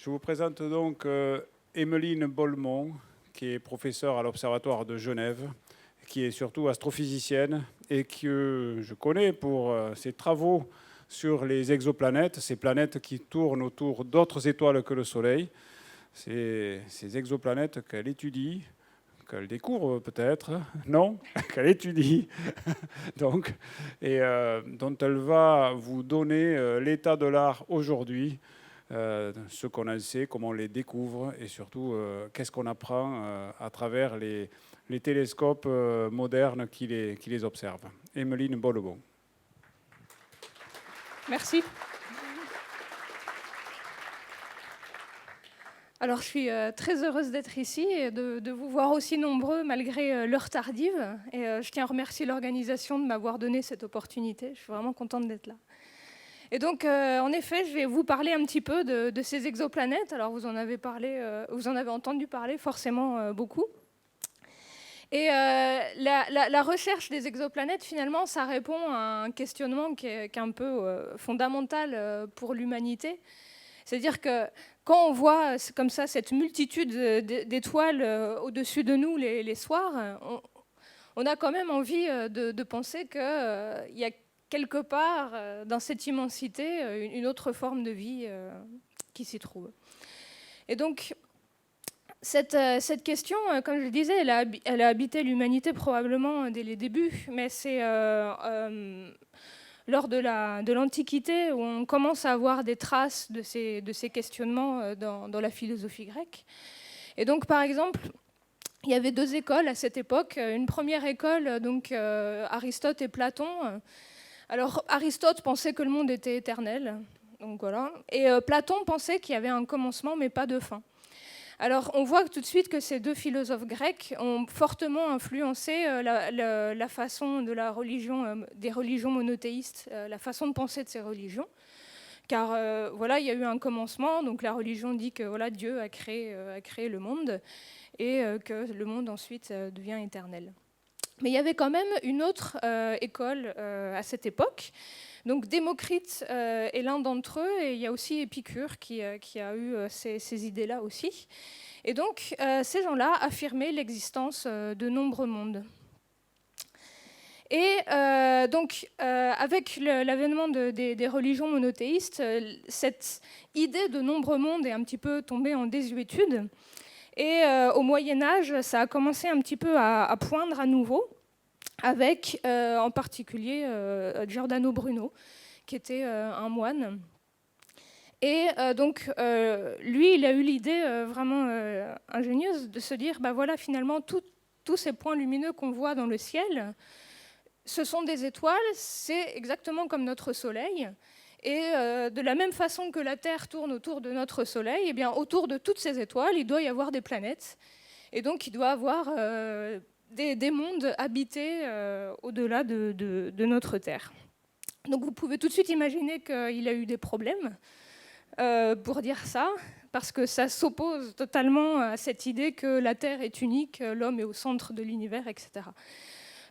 Je vous présente donc Emmeline Bolmont, qui est professeure à l'Observatoire de Genève, qui est surtout astrophysicienne et que je connais pour ses travaux sur les exoplanètes, ces planètes qui tournent autour d'autres étoiles que le Soleil. Ces exoplanètes qu'elle étudie, qu'elle découvre peut-être, non, qu'elle étudie, donc, et dont elle va vous donner l'état de l'art aujourd'hui, ce qu'on en sait, comment on les découvre et surtout qu'est-ce qu'on apprend à travers les télescopes modernes qui les observent. Emmeline Bolmont. Merci. Alors, je suis très heureuse d'être ici et de vous voir aussi nombreux malgré l'heure tardive. Et je tiens à remercier l'organisation de m'avoir donné cette opportunité. Je suis vraiment contente d'être là. Et donc, en effet, je vais vous parler un petit peu de ces exoplanètes. Alors, vous en avez entendu parler forcément beaucoup. Et la recherche des exoplanètes, finalement, ça répond à un questionnement qui est un peu fondamental pour l'humanité. C'est-à-dire que quand on voit comme ça cette multitude d'étoiles au-dessus de nous les soirs, on a quand même envie de penser qu'il y a quelque part dans cette immensité une autre forme de vie qui s'y trouve. Et donc, cette question, comme je le disais, elle a habité l'humanité probablement dès les débuts, mais c'est lors de l'Antiquité où on commence à avoir des traces de ces questionnements dans la philosophie grecque. Et donc, par exemple, il y avait deux écoles à cette époque. Une première école, donc Aristote et Platon. Alors, Aristote pensait que le monde était éternel, donc voilà. Et Platon pensait qu'il y avait un commencement, mais pas de fin. Alors, on voit tout de suite que ces deux philosophes grecs ont fortement influencé la façon de la religion, des religions monothéistes, la façon de penser de ces religions. Car voilà, il y a eu un commencement, donc la religion dit que voilà, Dieu a créé le monde et que le monde ensuite devient éternel. Mais il y avait quand même une autre école à cette époque. Donc Démocrite est l'un d'entre eux, et il y a aussi Épicure qui a eu ces idées-là aussi. Et donc ces gens-là affirmaient l'existence de nombreux mondes. Et donc avec l'avènement des religions monothéistes, cette idée de nombreux mondes est un petit peu tombée en désuétude. Et au Moyen-Âge, ça a commencé un petit peu à poindre à nouveau, avec en particulier Giordano Bruno, qui était un moine. Et donc, lui, il a eu l'idée vraiment ingénieuse de se dire, bah voilà, finalement, tous ces points lumineux qu'on voit dans le ciel, ce sont des étoiles, c'est exactement comme notre Soleil. Et de la même façon que la Terre tourne autour de notre Soleil, eh bien, autour de toutes ces étoiles, il doit y avoir des planètes. Et donc, il doit y avoir des mondes habités au-delà de notre Terre. Donc, vous pouvez tout de suite imaginer qu'il a eu des problèmes pour dire ça, parce que ça s'oppose totalement à cette idée que la Terre est unique, l'homme est au centre de l'univers, etc.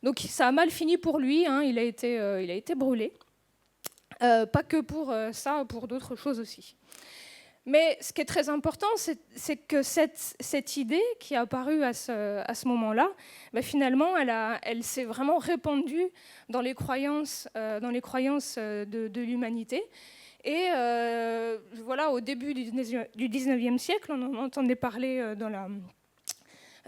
Donc, ça a mal fini pour lui, hein, il a été brûlé. Pas que pour ça, pour d'autres choses aussi. Mais ce qui est très important, c'est que cette idée qui est apparue à ce moment-là, ben finalement, elle s'est vraiment répandue dans les croyances de l'humanité. Et voilà, au début du 19e siècle, on en entendait parler dans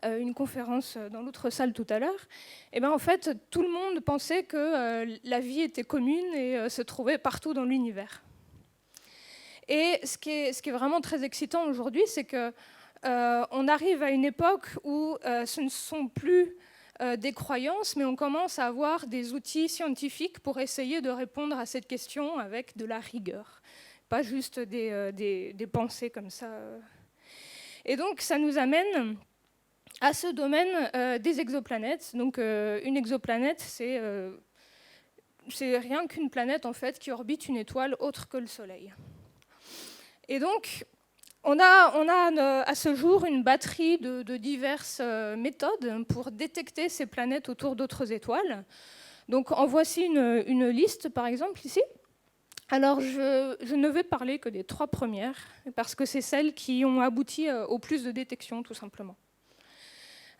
une conférence dans l'autre salle tout à l'heure, et ben en fait, tout le monde pensait que la vie était commune et se trouvait partout dans l'univers. Et ce qui est vraiment très excitant aujourd'hui, c'est qu'on arrive à une époque où ce ne sont plus des croyances, mais on commence à avoir des outils scientifiques pour essayer de répondre à cette question avec de la rigueur, pas juste des pensées comme ça. Et donc, ça nous amène à ce domaine des exoplanètes. Donc, une exoplanète, c'est rien qu'une planète en fait qui orbite une étoile autre que le Soleil. Et donc, on a à ce jour une batterie de diverses méthodes pour détecter ces planètes autour d'autres étoiles. Donc, en voici une liste, par exemple, ici. Alors, je ne vais parler que des 3 premières, parce que c'est celles qui ont abouti au plus de détection, tout simplement.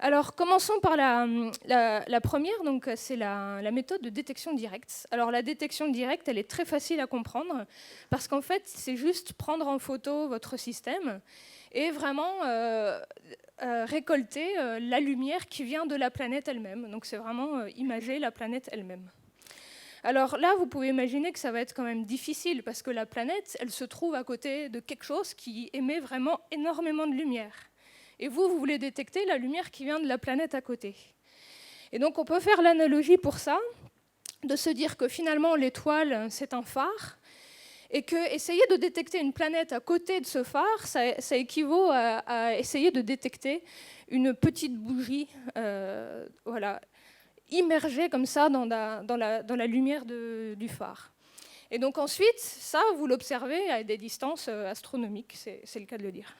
Alors, commençons par la première, donc c'est la méthode de détection directe. Alors, la détection directe, elle est très facile à comprendre, parce qu'en fait, c'est juste prendre en photo votre système et vraiment récolter la lumière qui vient de la planète elle-même. Donc, c'est vraiment imager la planète elle-même. Alors là, vous pouvez imaginer que ça va être quand même difficile, parce que la planète, elle se trouve à côté de quelque chose qui émet vraiment énormément de lumière. Et vous voulez détecter la lumière qui vient de la planète à côté. Et donc on peut faire l'analogie pour ça, de se dire que finalement l'étoile, c'est un phare, et que essayer de détecter une planète à côté de ce phare, ça équivaut à essayer de détecter une petite bougie, voilà, immergée comme ça dans la lumière du phare. Et donc ensuite, ça, vous l'observez à des distances astronomiques, c'est le cas de le dire.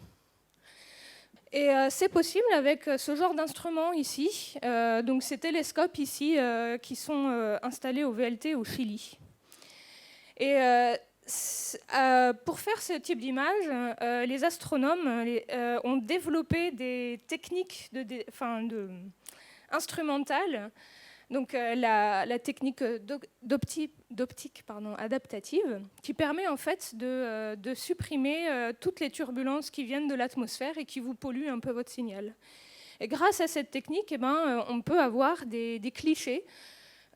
Et c'est possible avec ce genre d'instruments ici, donc ces télescopes ici qui sont installés au VLT au Chili. Et pour faire ce type d'image, les astronomes ont développé des techniques instrumentales, donc la technique d'optique adaptative, qui permet en fait de supprimer toutes les turbulences qui viennent de l'atmosphère et qui vous polluent un peu votre signal. Et grâce à cette technique, on peut avoir des clichés,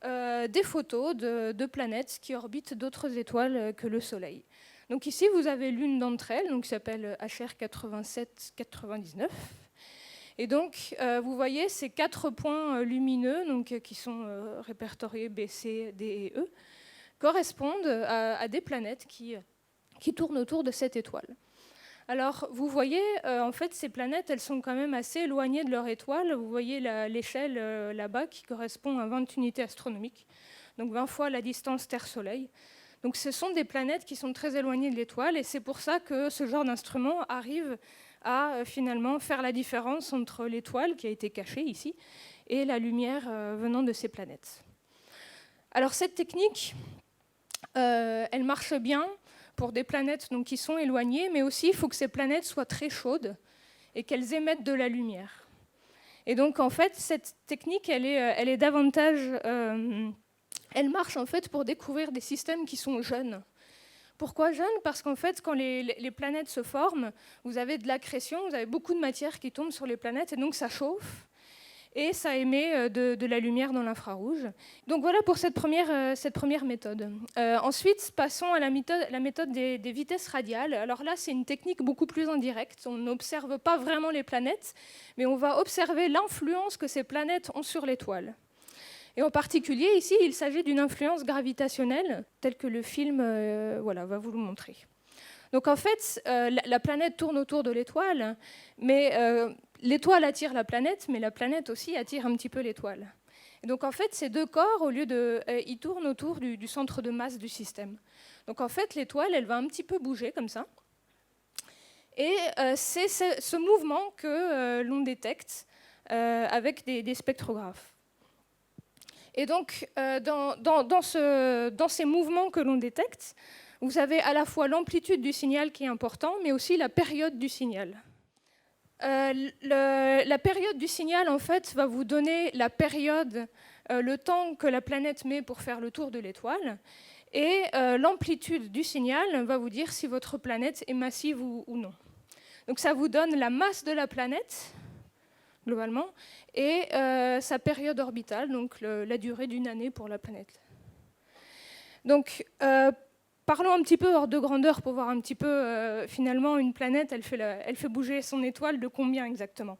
des photos de planètes qui orbitent d'autres étoiles que le Soleil. Donc ici, vous avez l'une d'entre elles, donc, qui s'appelle HR 8799. Et donc, vous voyez ces 4 points lumineux, donc, qui sont répertoriés B, C, D et E, correspondent à des planètes qui tournent autour de cette étoile. Alors, vous voyez, en fait, ces planètes, elles sont quand même assez éloignées de leur étoile. Vous voyez l'échelle là-bas qui correspond à 20 unités astronomiques, donc 20 fois la distance Terre-Soleil. Donc, ce sont des planètes qui sont très éloignées de l'étoile, et c'est pour ça que ce genre d'instrument arrive à finalement faire la différence entre l'étoile qui a été cachée ici et la lumière venant de ces planètes. Alors cette technique, elle marche bien pour des planètes donc, qui sont éloignées, mais aussi il faut que ces planètes soient très chaudes et qu'elles émettent de la lumière. Et donc en fait, cette technique, elle est davantage... elle marche en fait pour découvrir des systèmes qui sont jeunes. Pourquoi jeunes ? Parce qu'en fait, quand les planètes se forment, vous avez de l'accrétion, vous avez beaucoup de matière qui tombe sur les planètes, et donc ça chauffe, et ça émet de la lumière dans l'infrarouge. Donc voilà pour cette première méthode. Ensuite, passons à la méthode des vitesses radiales. Alors là, c'est une technique beaucoup plus indirecte. On n'observe pas vraiment les planètes, mais on va observer l'influence que ces planètes ont sur l'étoile. Et en particulier, ici, il s'agit d'une influence gravitationnelle, telle que le film va vous le montrer. Donc en fait, la planète tourne autour de l'étoile, mais l'étoile attire la planète, mais la planète aussi attire un petit peu l'étoile. Et donc en fait, ces deux corps, ils tournent autour du centre de masse du système. Donc en fait, l'étoile, elle va un petit peu bouger comme ça. Et c'est ce mouvement que l'on détecte avec des spectrographes. Et donc, dans ces mouvements que l'on détecte, vous avez à la fois l'amplitude du signal qui est important, mais aussi la période du signal. La période du signal, en fait, va vous donner la période, le temps que la planète met pour faire le tour de l'étoile. Et l'amplitude du signal va vous dire si votre planète est massive ou non. Donc ça vous donne la masse de la planète, globalement, et sa période orbitale, donc la durée d'une année pour la planète. Donc, parlons un petit peu hors de grandeur pour voir un petit peu, finalement, une planète, elle fait bouger son étoile de combien exactement.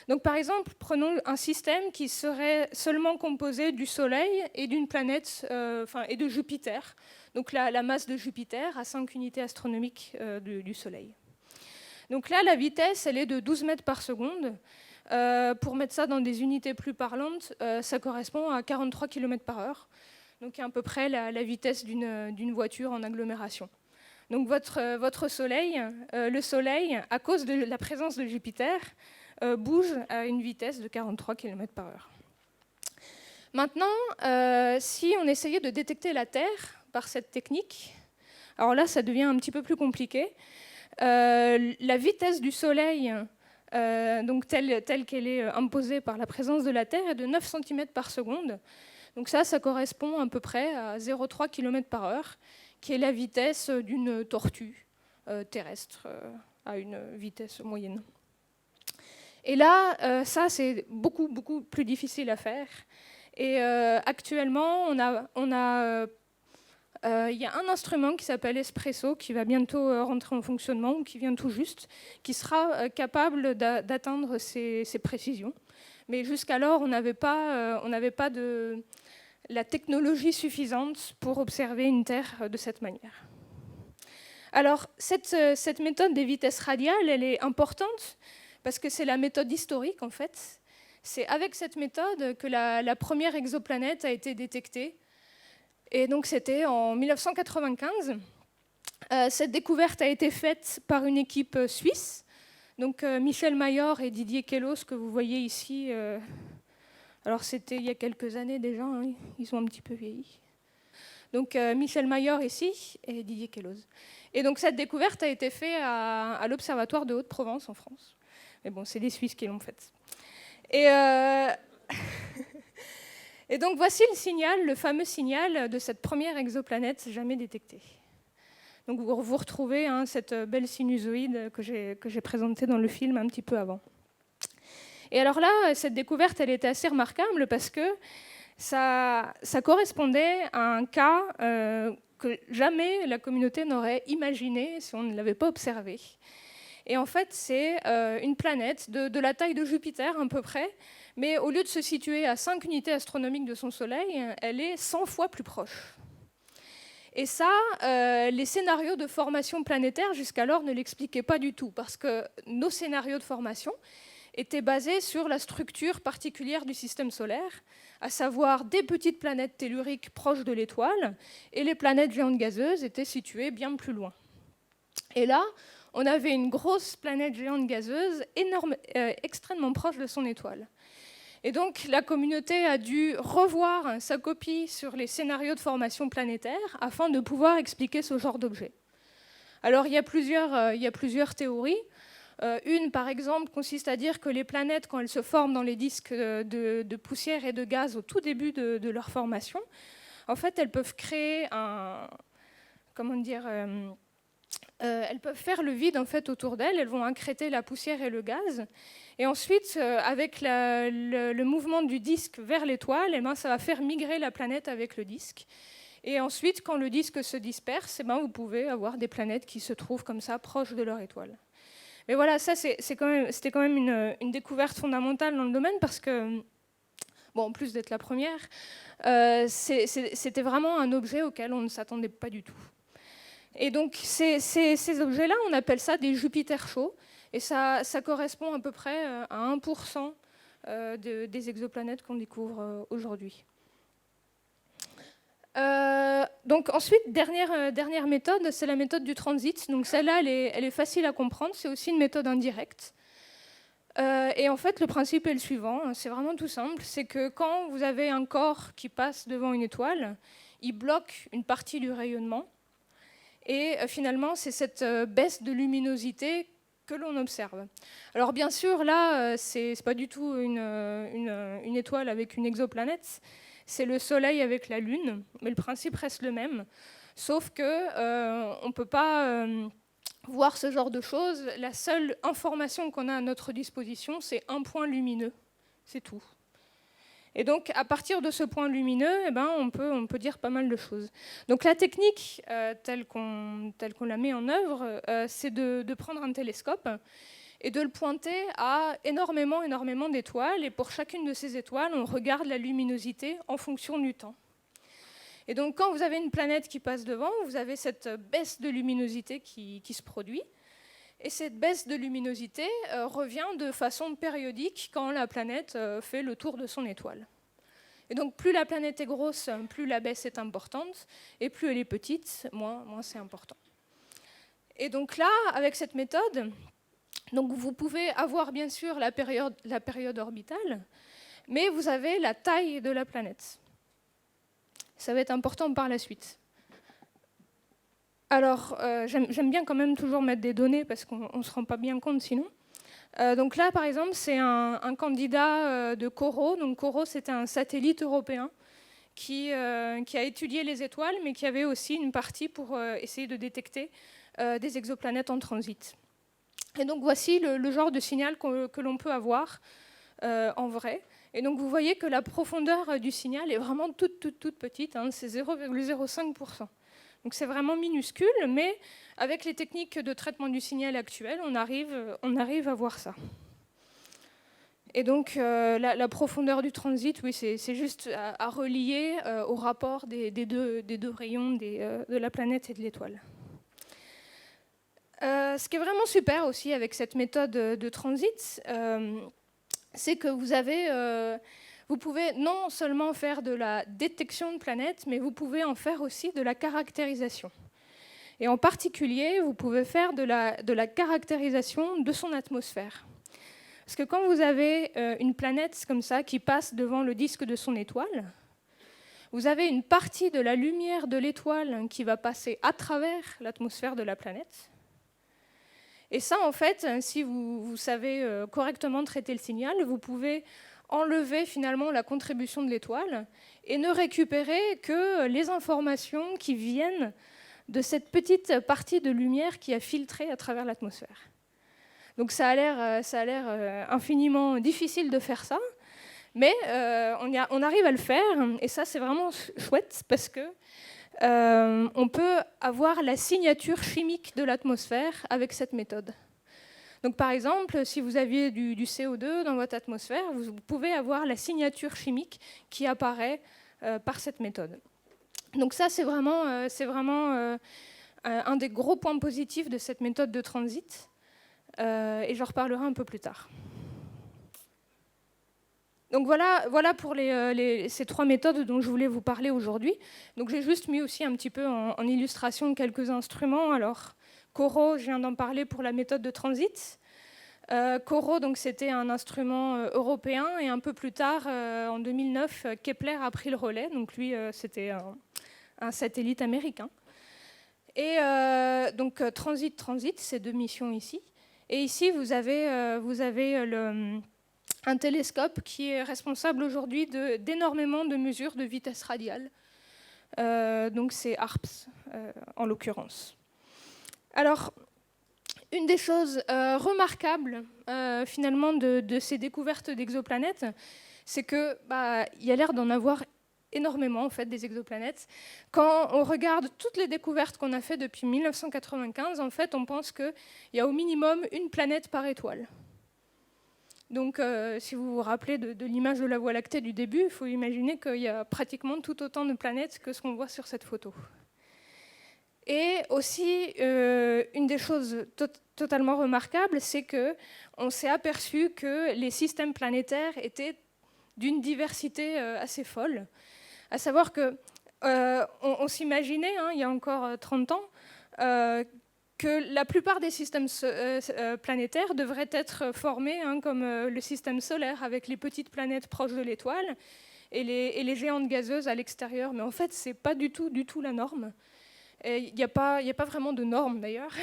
Donc, par exemple, prenons un système qui serait seulement composé du Soleil et d'une planète, et de Jupiter. Donc, la masse de Jupiter à 5 unités astronomiques du Soleil. Donc là, la vitesse, elle est de 12 mètres par seconde. Pour mettre ça dans des unités plus parlantes, ça correspond à 43 km/h, donc à peu près la vitesse d'une voiture en agglomération. Donc votre Soleil, le Soleil, à cause de la présence de Jupiter, bouge à une vitesse de 43 km/h. Maintenant, si on essayait de détecter la Terre par cette technique, Alors là, ça devient un petit peu plus compliqué. La vitesse du Soleil, donc telle qu'elle est imposée par la présence de la Terre, est de 9 cm par seconde. Donc ça correspond à peu près à 0,3 km/h, qui est la vitesse d'une tortue terrestre à une vitesse moyenne. Et là, ça, c'est beaucoup, beaucoup plus difficile à faire. Et actuellement, il y a un instrument qui s'appelle Espresso, qui va bientôt rentrer en fonctionnement, ou qui vient tout juste, qui sera capable d'atteindre ces précisions. Mais jusqu'alors, on n'avait pas de la technologie suffisante pour observer une Terre de cette manière. Alors, cette méthode des vitesses radiales, elle est importante, parce que c'est la méthode historique, en fait. C'est avec cette méthode que la première exoplanète a été détectée. Et donc, c'était en 1995. Cette découverte a été faite par une équipe suisse. Donc, Michel Mayor et Didier Queloz, que vous voyez ici. Alors, c'était il y a quelques années déjà. Hein, ils ont un petit peu vieilli. Donc, Michel Mayor ici et Didier Queloz. Et donc, cette découverte a été faite à l'Observatoire de Haute-Provence, en France. Mais bon, c'est des Suisses qui l'ont faite. Et donc voici le signal, le fameux signal de cette première exoplanète jamais détectée. Donc vous retrouvez cette belle sinusoïde que j'ai présentée dans le film un petit peu avant. Et alors là, cette découverte, elle était assez remarquable parce que ça correspondait à un cas que jamais la communauté n'aurait imaginé si on ne l'avait pas observé. Et en fait, c'est une planète de la taille de Jupiter à peu près, mais au lieu de se situer à 5 unités astronomiques de son Soleil, elle est 100 fois plus proche. Et ça, les scénarios de formation planétaire jusqu'alors ne l'expliquaient pas du tout, parce que nos scénarios de formation étaient basés sur la structure particulière du système solaire, à savoir des petites planètes telluriques proches de l'étoile, et les planètes géantes gazeuses étaient situées bien plus loin. Et là, on avait une grosse planète géante gazeuse extrêmement proche de son étoile. Et donc la communauté a dû revoir sa copie sur les scénarios de formation planétaire afin de pouvoir expliquer ce genre d'objet. Alors il y a plusieurs théories. Une, par exemple, consiste à dire que les planètes, quand elles se forment dans les disques de poussière et de gaz au tout début de leur formation, en fait, elles peuvent créer elles peuvent faire le vide en fait, autour d'elles, elles vont accréter la poussière et le gaz. Et ensuite, avec le mouvement du disque vers l'étoile, ça va faire migrer la planète avec le disque. Et ensuite, quand le disque se disperse, vous pouvez avoir des planètes qui se trouvent comme ça, proches de leur étoile. Mais voilà, ça, c'était quand même une découverte fondamentale dans le domaine parce que, bon, en plus d'être la première, c'était vraiment un objet auquel on ne s'attendait pas du tout. Et donc, ces objets-là, on appelle ça des Jupiter chauds. Et ça correspond à peu près à 1% des exoplanètes qu'on découvre aujourd'hui. Donc ensuite, dernière méthode, c'est la méthode du transit. Donc celle-là, elle est facile à comprendre. C'est aussi une méthode indirecte. Et en fait, le principe est le suivant. C'est vraiment tout simple. C'est que quand vous avez un corps qui passe devant une étoile, il bloque une partie du rayonnement. Et finalement, c'est cette baisse de luminosité que l'on observe. Alors bien sûr, là, c'est pas du tout une étoile avec une exoplanète. C'est le Soleil avec la Lune, mais le principe reste le même. Sauf qu'on ne peut pas voir ce genre de choses. La seule information qu'on a à notre disposition, c'est un point lumineux. C'est tout. Et donc, à partir de ce point lumineux, on peut dire pas mal de choses. Donc, la technique telle qu'on la met en œuvre, c'est de prendre un télescope et de le pointer à énormément d'étoiles. Et pour chacune de ces étoiles, on regarde la luminosité en fonction du temps. Et donc, quand vous avez une planète qui passe devant, vous avez cette baisse de luminosité qui se produit. Et cette baisse de luminosité revient de façon périodique quand la planète fait le tour de son étoile. Et donc, plus la planète est grosse, plus la baisse est importante. Et plus elle est petite, moins c'est important. Et donc là, avec cette méthode, donc vous pouvez avoir bien sûr la période orbitale, mais vous avez la taille de la planète. Ça va être important par la suite. Alors, j'aime bien quand même toujours mettre des données parce qu'on ne se rend pas bien compte sinon. Donc là, par exemple, c'est un candidat de COROT. Donc COROT, c'était un satellite européen qui a étudié les étoiles, mais qui avait aussi une partie pour essayer de détecter des exoplanètes en transit. Et donc voici le genre de signal que l'on peut avoir en vrai. Et donc vous voyez que la profondeur du signal est vraiment toute petite, hein, c'est 0,05%. Donc c'est vraiment minuscule, mais avec les techniques de traitement du signal actuelles, on arrive à voir ça. Et donc la profondeur du transit, oui, c'est juste à relier au rapport des deux rayons de la planète et de l'étoile. Ce qui est vraiment super aussi avec cette méthode de transit, c'est que vous pouvez non seulement faire de la détection de planètes, mais vous pouvez en faire aussi de la caractérisation. Et en particulier, vous pouvez faire de la caractérisation de son atmosphère. Parce que quand vous avez une planète comme ça qui passe devant le disque de son étoile, vous avez une partie de la lumière de l'étoile qui va passer à travers l'atmosphère de la planète. Et ça, en fait, si vous savez correctement traiter le signal, vous pouvez enlever finalement la contribution de l'étoile et ne récupérer que les informations qui viennent de cette petite partie de lumière qui a filtré à travers l'atmosphère. Donc ça a l'air infiniment difficile de faire ça, mais on arrive à le faire, et ça c'est vraiment chouette parce que on peut avoir la signature chimique de l'atmosphère avec cette méthode. Donc par exemple, si vous aviez du CO2 dans votre atmosphère, vous pouvez avoir la signature chimique qui apparaît par cette méthode. Donc ça, c'est vraiment un des gros points positifs de cette méthode de transit, et j'en reparlerai un peu plus tard. Donc voilà pour ces trois méthodes dont je voulais vous parler aujourd'hui. Donc j'ai juste mis aussi un petit peu en illustration quelques instruments. Alors COROT, je viens d'en parler pour la méthode de transit. COROT, donc c'était un instrument européen, et un peu plus tard, en 2009, Kepler a pris le relais. Donc lui, c'était un satellite américain. Et donc transit, ces deux missions ici. Et ici, vous avez un télescope qui est responsable aujourd'hui d'énormément de mesures de vitesse radiale. Donc c'est HARPS, en l'occurrence. Alors, une des choses remarquables, finalement, de ces découvertes d'exoplanètes, c'est qu'il y a l'air d'en avoir énormément, en fait, des exoplanètes. Quand on regarde toutes les découvertes qu'on a faites depuis 1995, en fait, on pense qu'il y a au minimum une planète par étoile. Donc, si vous vous rappelez de l'image de la Voie lactée du début, il faut imaginer qu'il y a pratiquement tout autant de planètes que ce qu'on voit sur cette photo. Et aussi, une des choses totalement remarquables, c'est qu'on s'est aperçu que les systèmes planétaires étaient d'une diversité assez folle. À savoir qu'on s'imaginait, il y a encore 30 ans, que la plupart des systèmes planétaires devraient être formés comme le système solaire, avec les petites planètes proches de l'étoile et les géantes gazeuses à l'extérieur. Mais en fait, ce n'est pas du tout la norme. Il n'y a pas vraiment de norme, d'ailleurs.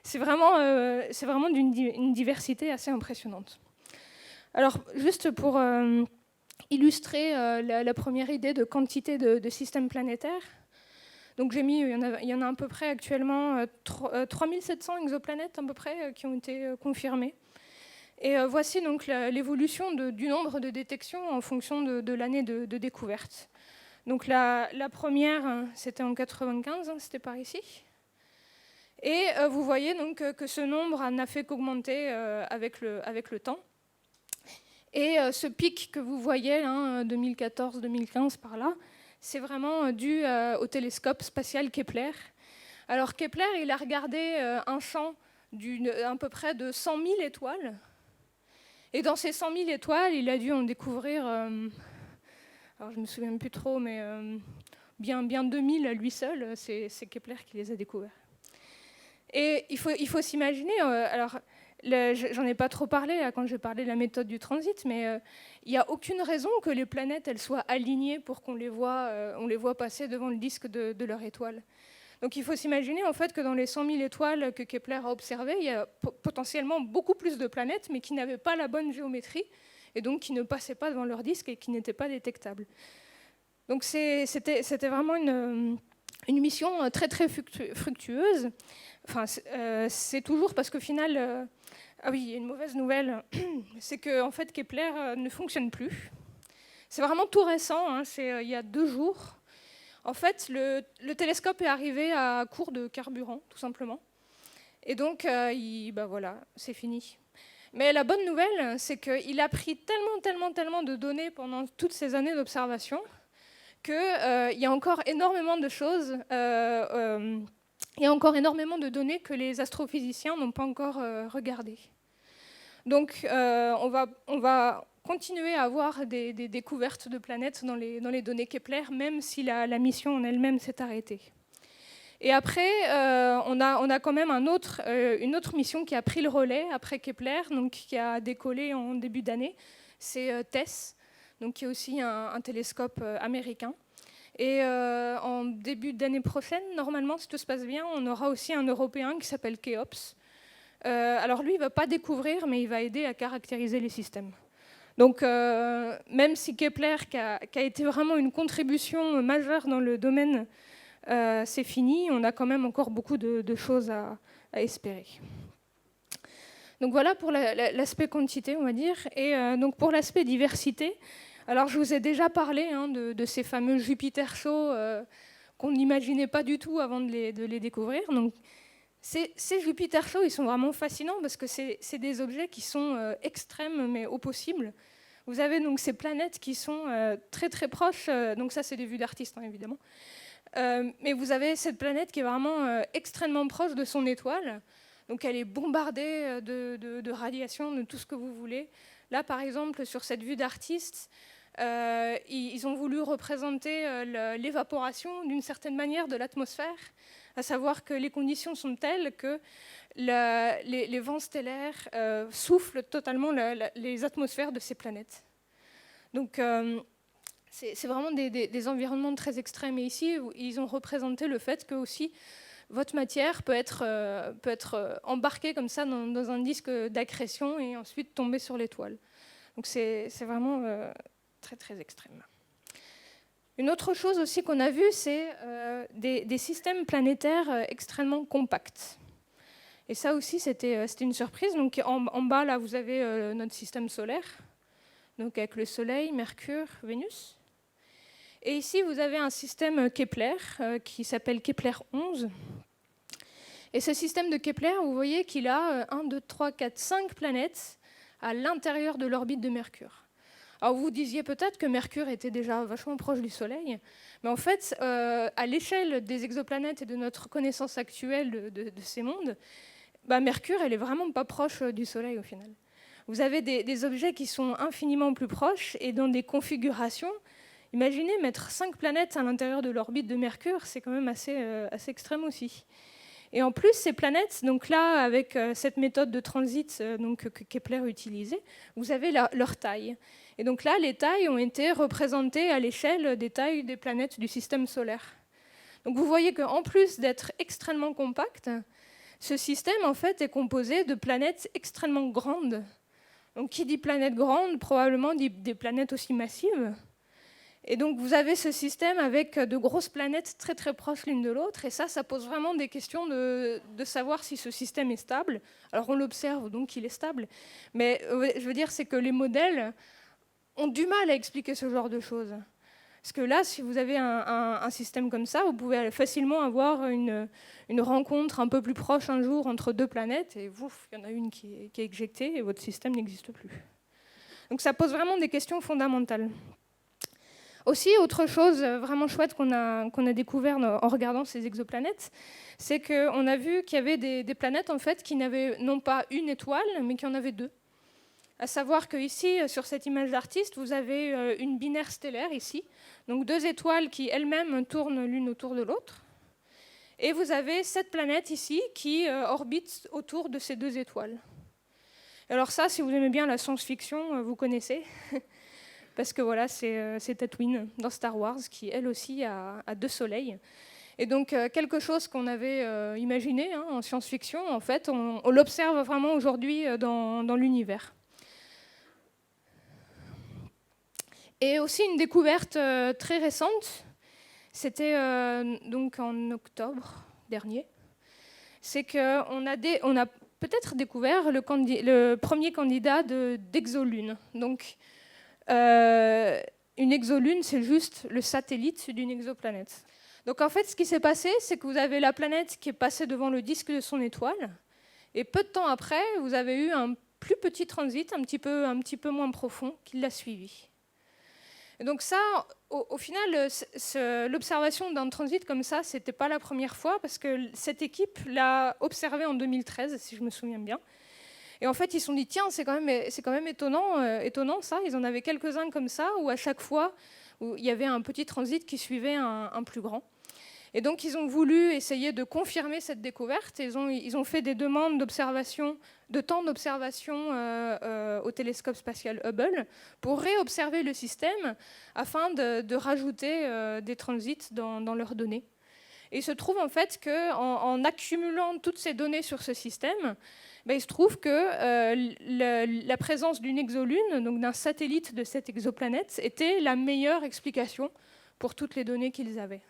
c'est vraiment d'une diversité assez impressionnante. Alors, juste pour illustrer la première idée de quantité de systèmes planétaires, donc j'ai mis, il y en a à peu près actuellement 3700 exoplanètes à peu près qui ont été confirmées. Et voici donc l'évolution du nombre de détections en fonction de l'année de découverte. Donc la première, c'était en 95, c'était par ici. Et vous voyez donc que ce nombre n'a fait qu'augmenter avec le temps. Et ce pic que vous voyez, 2014-2015 par là, c'est vraiment dû au télescope spatial Kepler. Alors Kepler, il a regardé un champ à peu près de 100 000 étoiles. Et dans ces 100 000 étoiles, il a dû en découvrir, alors je ne me souviens plus trop, mais bien 2000 à lui seul, c'est Kepler qui les a découverts. Et il faut s'imaginer, alors j'en ai pas trop parlé là, quand j'ai parlé de la méthode du transit, mais il n'y a aucune raison que les planètes elles soient alignées pour qu'on les voit passer devant le disque de leur étoile. Donc il faut s'imaginer en fait que dans les 100 000 étoiles que Kepler a observées, il y a potentiellement beaucoup plus de planètes, mais qui n'avaient pas la bonne géométrie, et donc qui ne passaient pas devant leur disque et qui n'étaient pas détectables. Donc c'était vraiment une mission très très fructueuse. Enfin, c'est toujours parce qu'au final, ah oui, il y a une mauvaise nouvelle, c'est que en fait Kepler ne fonctionne plus. C'est vraiment tout récent, hein, c'est il y a 2 jours. En fait, le télescope est arrivé à court de carburant, tout simplement. Et donc, bah voilà, c'est fini. Mais la bonne nouvelle, c'est qu'il a pris tellement de données pendant toutes ces années d'observation qu'il y a encore énormément de choses, il y a encore énormément de données que les astrophysiciens n'ont pas encore regardées. Donc, on va continuer à avoir des découvertes de planètes dans les données Kepler, même si la mission en elle-même s'est arrêtée. Et après, on a quand même une autre mission qui a pris le relais après Kepler, donc qui a décollé en début d'année. C'est TESS, donc qui est aussi un télescope américain. Et en début d'année prochaine, normalement, si tout se passe bien, on aura aussi un Européen qui s'appelle Khéops. Alors lui, il ne va pas découvrir, mais il va aider à caractériser les systèmes. Donc, même si Kepler, qui a été vraiment une contribution majeure dans le domaine, c'est fini, on a quand même encore beaucoup de choses à espérer. Donc voilà pour l'aspect quantité, on va dire. Et donc pour l'aspect diversité, alors je vous ai déjà parlé de ces fameux Jupiter chauds qu'on n'imaginait pas du tout avant de les découvrir. Donc, ces Jupiter chauds, ils sont vraiment fascinants parce que c'est des objets qui sont extrêmes, mais au possible. Vous avez donc ces planètes qui sont très très proches, donc ça c'est des vues d'artistes évidemment, mais vous avez cette planète qui est vraiment extrêmement proche de son étoile, donc elle est bombardée de radiation, de tout ce que vous voulez. Là par exemple sur cette vue d'artiste, ils ont voulu représenter l'évaporation d'une certaine manière de l'atmosphère, à savoir que les conditions sont telles que les vents stellaires soufflent totalement les atmosphères de ces planètes. Donc c'est vraiment des environnements très extrêmes. Et ici, ils ont représenté le fait que aussi votre matière peut être embarquée comme ça dans un disque d'accrétion et ensuite tomber sur l'étoile. Donc c'est vraiment très très extrême. Une autre chose aussi qu'on a vue, c'est des systèmes planétaires extrêmement compacts. Et ça aussi, c'était une surprise. Donc en bas, là, vous avez notre système solaire, donc avec le Soleil, Mercure, Vénus. Et ici, vous avez un système Kepler qui s'appelle Kepler 11. Et ce système de Kepler, vous voyez qu'il a 1, 2, 3, 4, 5 planètes à l'intérieur de l'orbite de Mercure. Alors vous disiez peut-être que Mercure était déjà vachement proche du Soleil, mais en fait, à l'échelle des exoplanètes et de notre connaissance actuelle de ces mondes, Mercure, elle est vraiment pas proche du Soleil au final. Vous avez des objets qui sont infiniment plus proches et dans des configurations. Imaginez mettre 5 planètes à l'intérieur de l'orbite de Mercure, c'est quand même assez extrême aussi. Et en plus, ces planètes, donc là, avec cette méthode de transit que Kepler utilisait, vous avez leur taille. Et donc là, les tailles ont été représentées à l'échelle des tailles des planètes du système solaire. Donc vous voyez qu'en plus d'être extrêmement compact, ce système en fait est composé de planètes extrêmement grandes. Donc qui dit planète grande, probablement dit des planètes aussi massives. Et donc vous avez ce système avec de grosses planètes très très proches l'une de l'autre, et ça pose vraiment des questions de savoir si ce système est stable. Alors on l'observe, donc il est stable, mais je veux dire, c'est que les modèles ont du mal à expliquer ce genre de choses. Parce que là, si vous avez un système comme ça, vous pouvez facilement avoir une rencontre un peu plus proche un jour entre 2 planètes, et ouf, il y en a une qui est éjectée, et votre système n'existe plus. Donc ça pose vraiment des questions fondamentales. Aussi, autre chose vraiment chouette qu'on a découvert en regardant ces exoplanètes, c'est qu'on a vu qu'il y avait des planètes en fait, qui n'avaient non pas une étoile, mais qui en avaient 2. À savoir qu'ici, sur cette image d'artiste, vous avez une binaire stellaire ici, donc 2 étoiles qui elles-mêmes tournent l'une autour de l'autre. Et vous avez 7 planètes ici qui orbitent autour de ces 2 étoiles. Alors ça, si vous aimez bien la science-fiction, vous connaissez. Parce que voilà, c'est Tatooine dans Star Wars qui, elle aussi, a 2 soleils. Et donc quelque chose qu'on avait imaginé en science-fiction, en fait, on l'observe vraiment aujourd'hui dans l'univers. Et aussi une découverte très récente, c'était donc en octobre dernier, c'est qu'on a peut-être découvert le premier candidat d'exolune. Donc une exolune, c'est juste le satellite d'une exoplanète. Donc en fait, ce qui s'est passé, c'est que vous avez la planète qui est passée devant le disque de son étoile, et peu de temps après, vous avez eu un plus petit transit, un petit peu moins profond, qui l'a suivi. Et donc ça, au final, l'observation d'un transit comme ça, c'était pas la première fois, parce que cette équipe l'a observé en 2013, si je me souviens bien. Et en fait, ils se sont dit, tiens, c'est quand même étonnant ça. Ils en avaient quelques-uns comme ça, où à chaque fois, où il y avait un petit transit qui suivait un plus grand. Et donc, ils ont voulu essayer de confirmer cette découverte. Ils ont fait des demandes de temps d'observation au télescope spatial Hubble pour réobserver le système afin de rajouter des transits dans leurs données. Et il se trouve en fait qu'en accumulant toutes ces données sur ce système, il se trouve que la présence d'une exolune, donc d'un satellite de cette exoplanète, était la meilleure explication pour toutes les données qu'ils avaient.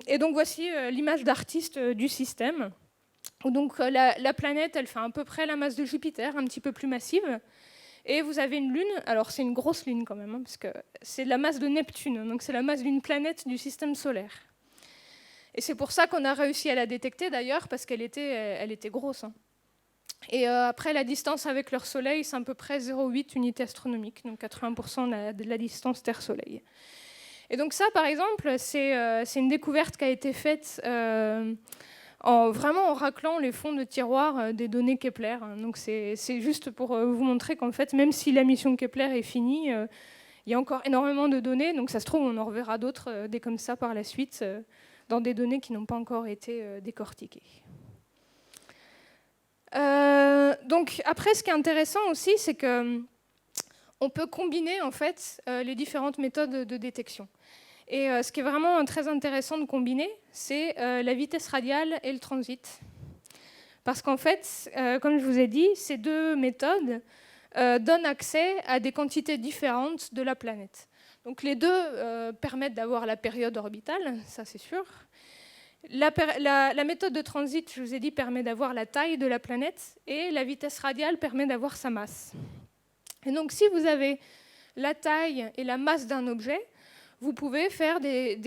Et donc voici l'image d'artiste du système. Donc la planète, elle fait à peu près la masse de Jupiter, un petit peu plus massive. Et vous avez une lune, alors c'est une grosse lune quand même, parce que c'est la masse de Neptune, donc c'est la masse d'une planète du système solaire. Et c'est pour ça qu'on a réussi à la détecter d'ailleurs, parce qu'elle était grosse. Et après, la distance avec leur Soleil, c'est à peu près 0,8 unités astronomiques, donc 80% de la distance Terre-Soleil. Et donc ça, par exemple, c'est une découverte qui a été faite vraiment en raclant les fonds de tiroir des données Kepler. Donc c'est juste pour vous montrer qu'en fait, même si la mission Kepler est finie, il y a encore énormément de données. Donc ça se trouve, on en reverra d'autres des comme ça par la suite, dans des données qui n'ont pas encore été décortiquées. Donc après, ce qui est intéressant aussi, c'est que on peut combiner en fait les différentes méthodes de détection. Et ce qui est vraiment très intéressant de combiner, c'est la vitesse radiale et le transit. Parce qu'en fait, comme je vous ai dit, ces deux méthodes donnent accès à des quantités différentes de la planète. Donc les deux permettent d'avoir la période orbitale, ça c'est sûr. La méthode de transit, je vous ai dit, permet d'avoir la taille de la planète, et la vitesse radiale permet d'avoir sa masse. Et donc si vous avez la taille et la masse d'un objet, vous pouvez faire des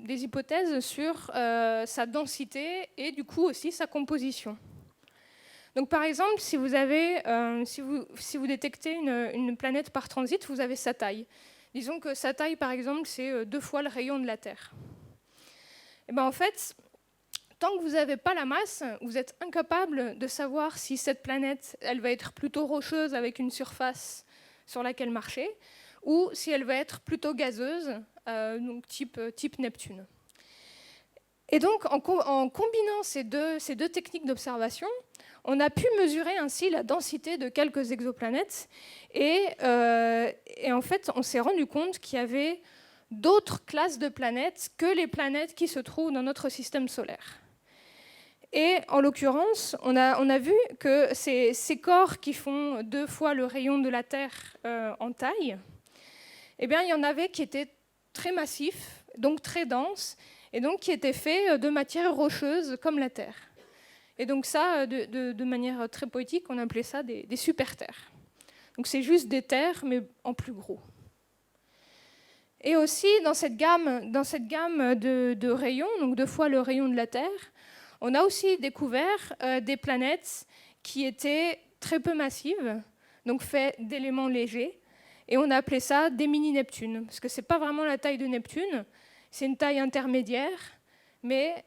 hypothèses sur sa densité et du coup aussi sa composition. Donc par exemple, si vous détectez une planète par transit, vous avez sa taille. Disons que sa taille, par exemple, c'est 2 fois le rayon de la Terre. Et en fait, tant que vous n'avez pas la masse, vous êtes incapable de savoir si cette planète, elle va être plutôt rocheuse avec une surface sur laquelle marcher, ou si elle va être plutôt gazeuse, donc type Neptune. Et donc, en combinant ces deux techniques d'observation, on a pu mesurer ainsi la densité de quelques exoplanètes. Et en fait, on s'est rendu compte qu'il y avait d'autres classes de planètes que les planètes qui se trouvent dans notre système solaire. Et en l'occurrence, on a vu que ces corps qui font 2 fois le rayon de la Terre en taille, eh bien, il y en avait qui étaient très massifs, donc très denses, et donc qui étaient faits de matière rocheuse comme la Terre. Et donc ça, de manière très poétique, on appelait ça des super-terres. Donc c'est juste des terres, mais en plus gros. Et aussi, dans cette gamme de rayons, donc 2 fois le rayon de la Terre, on a aussi découvert des planètes qui étaient très peu massives, donc faites d'éléments légers, et on a appelé ça des mini-Neptunes, parce que ce n'est pas vraiment la taille de Neptune, c'est une taille intermédiaire, mais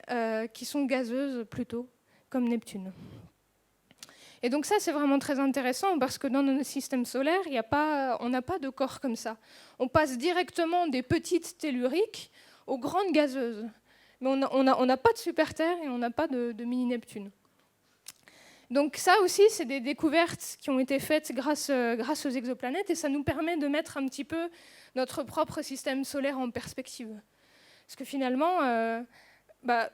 qui sont gazeuses plutôt, comme Neptune. Et donc ça, c'est vraiment très intéressant, parce que dans notre système solaire, on n'a pas de corps comme ça. On passe directement des petites telluriques aux grandes gazeuses. Mais on n'a pas de super-Terre et on n'a pas de mini-Neptune. Donc ça aussi, c'est des découvertes qui ont été faites grâce aux exoplanètes, et ça nous permet de mettre un petit peu notre propre système solaire en perspective. Parce que finalement,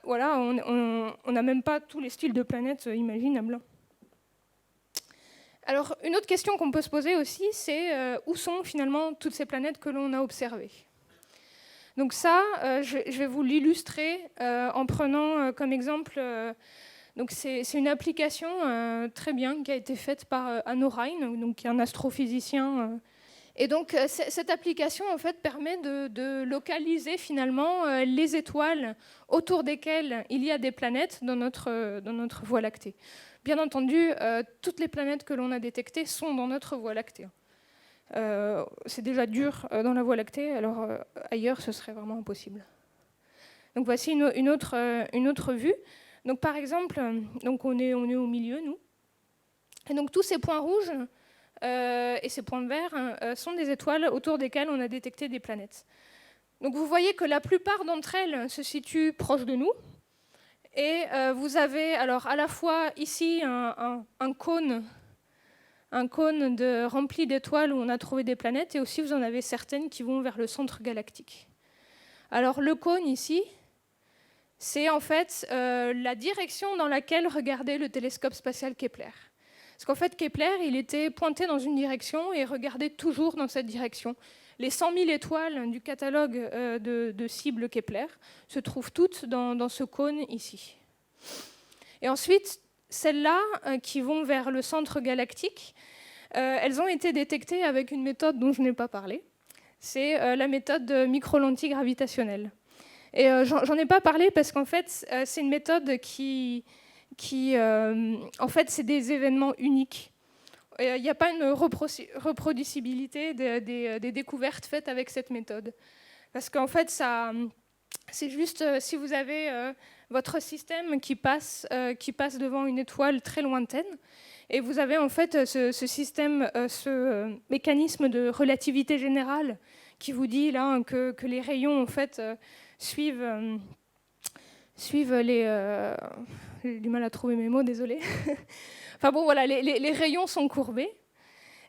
voilà, on n'a même pas tous les styles de planètes imaginables. Alors, une autre question qu'on peut se poser aussi, c'est où sont finalement toutes ces planètes que l'on a observées? Donc ça, je vais vous l'illustrer en prenant comme exemple... donc c'est une application très bien qui a été faite par Hanno Rein, donc qui est un astrophysicien. Et donc cette application en fait permet de localiser finalement les étoiles autour desquelles il y a des planètes dans notre Voie lactée. Bien entendu, toutes les planètes que l'on a détectées sont dans notre Voie lactée. C'est déjà dur dans la Voie lactée, alors ailleurs ce serait vraiment impossible. Donc voici une autre vue. Donc par exemple, donc on est au milieu, nous. Et donc tous ces points rouges et ces points verts sont des étoiles autour desquelles on a détecté des planètes. Donc vous voyez que la plupart d'entre elles se situent proches de nous. Et vous avez alors à la fois ici un cône rempli d'étoiles où on a trouvé des planètes, et aussi vous en avez certaines qui vont vers le centre galactique. Alors le cône ici, c'est en fait la direction dans laquelle regardait le télescope spatial Kepler. Parce qu'en fait, Kepler, il était pointé dans une direction et regardait toujours dans cette direction. Les 100 000 étoiles du catalogue de cibles Kepler se trouvent toutes dans ce cône ici. Et ensuite, celles-là qui vont vers le centre galactique, elles ont été détectées avec une méthode dont je n'ai pas parlé. C'est la méthode de micro-lentille gravitationnelle. Et j'en ai pas parlé parce qu'en fait, c'est une méthode qui en fait, c'est des événements uniques. Il n'y a pas une reproducibilité des découvertes faites avec cette méthode. Parce qu'en fait, c'est juste si vous avez votre système qui passe devant une étoile très lointaine, et vous avez en fait ce système, ce mécanisme de relativité générale qui vous dit là que les rayons en fait suivent les... j'ai du mal à trouver mes mots, désolé. Enfin bon, voilà, les rayons sont courbés.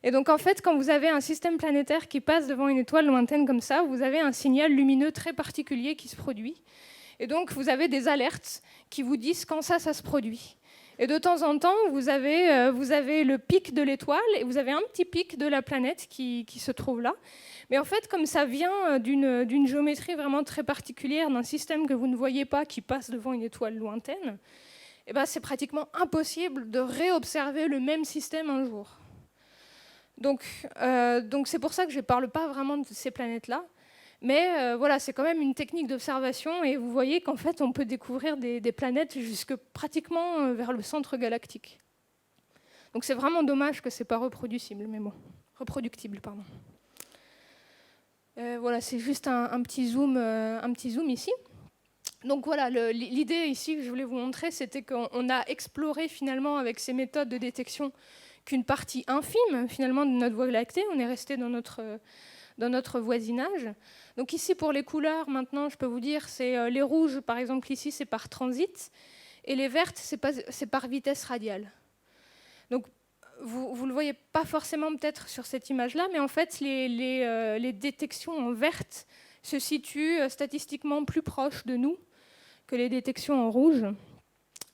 Et donc en fait, quand vous avez un système planétaire qui passe devant une étoile lointaine comme ça, vous avez un signal lumineux très particulier qui se produit. Et donc vous avez des alertes qui vous disent quand ça se produit. Et de temps en temps, vous avez le pic de l'étoile et vous avez un petit pic de la planète qui se trouve là. Mais en fait, comme ça vient d'une géométrie vraiment très particulière, d'un système que vous ne voyez pas qui passe devant une étoile lointaine, eh ben, c'est pratiquement impossible de réobserver le même système un jour. Donc c'est pour ça que je ne parle pas vraiment de ces planètes-là. Mais voilà, c'est quand même une technique d'observation, et vous voyez qu'en fait, on peut découvrir des planètes jusque pratiquement vers le centre galactique. Donc c'est vraiment dommage que ce n'est pas reproductible, mais bon, reproductible, pardon. Voilà, c'est juste un petit zoom ici. Donc voilà, l'idée ici que je voulais vous montrer, c'était qu'on a exploré finalement avec ces méthodes de détection qu'une partie infime finalement de notre Voie lactée. On est resté dans notre voisinage. Donc ici pour les couleurs, maintenant je peux vous dire, c'est les rouges par exemple ici, c'est par transit, et les vertes c'est par vitesse radiale. Donc vous ne le voyez pas forcément peut-être sur cette image-là, mais en fait les détections en verte se situent statistiquement plus proches de nous que les détections en rouge.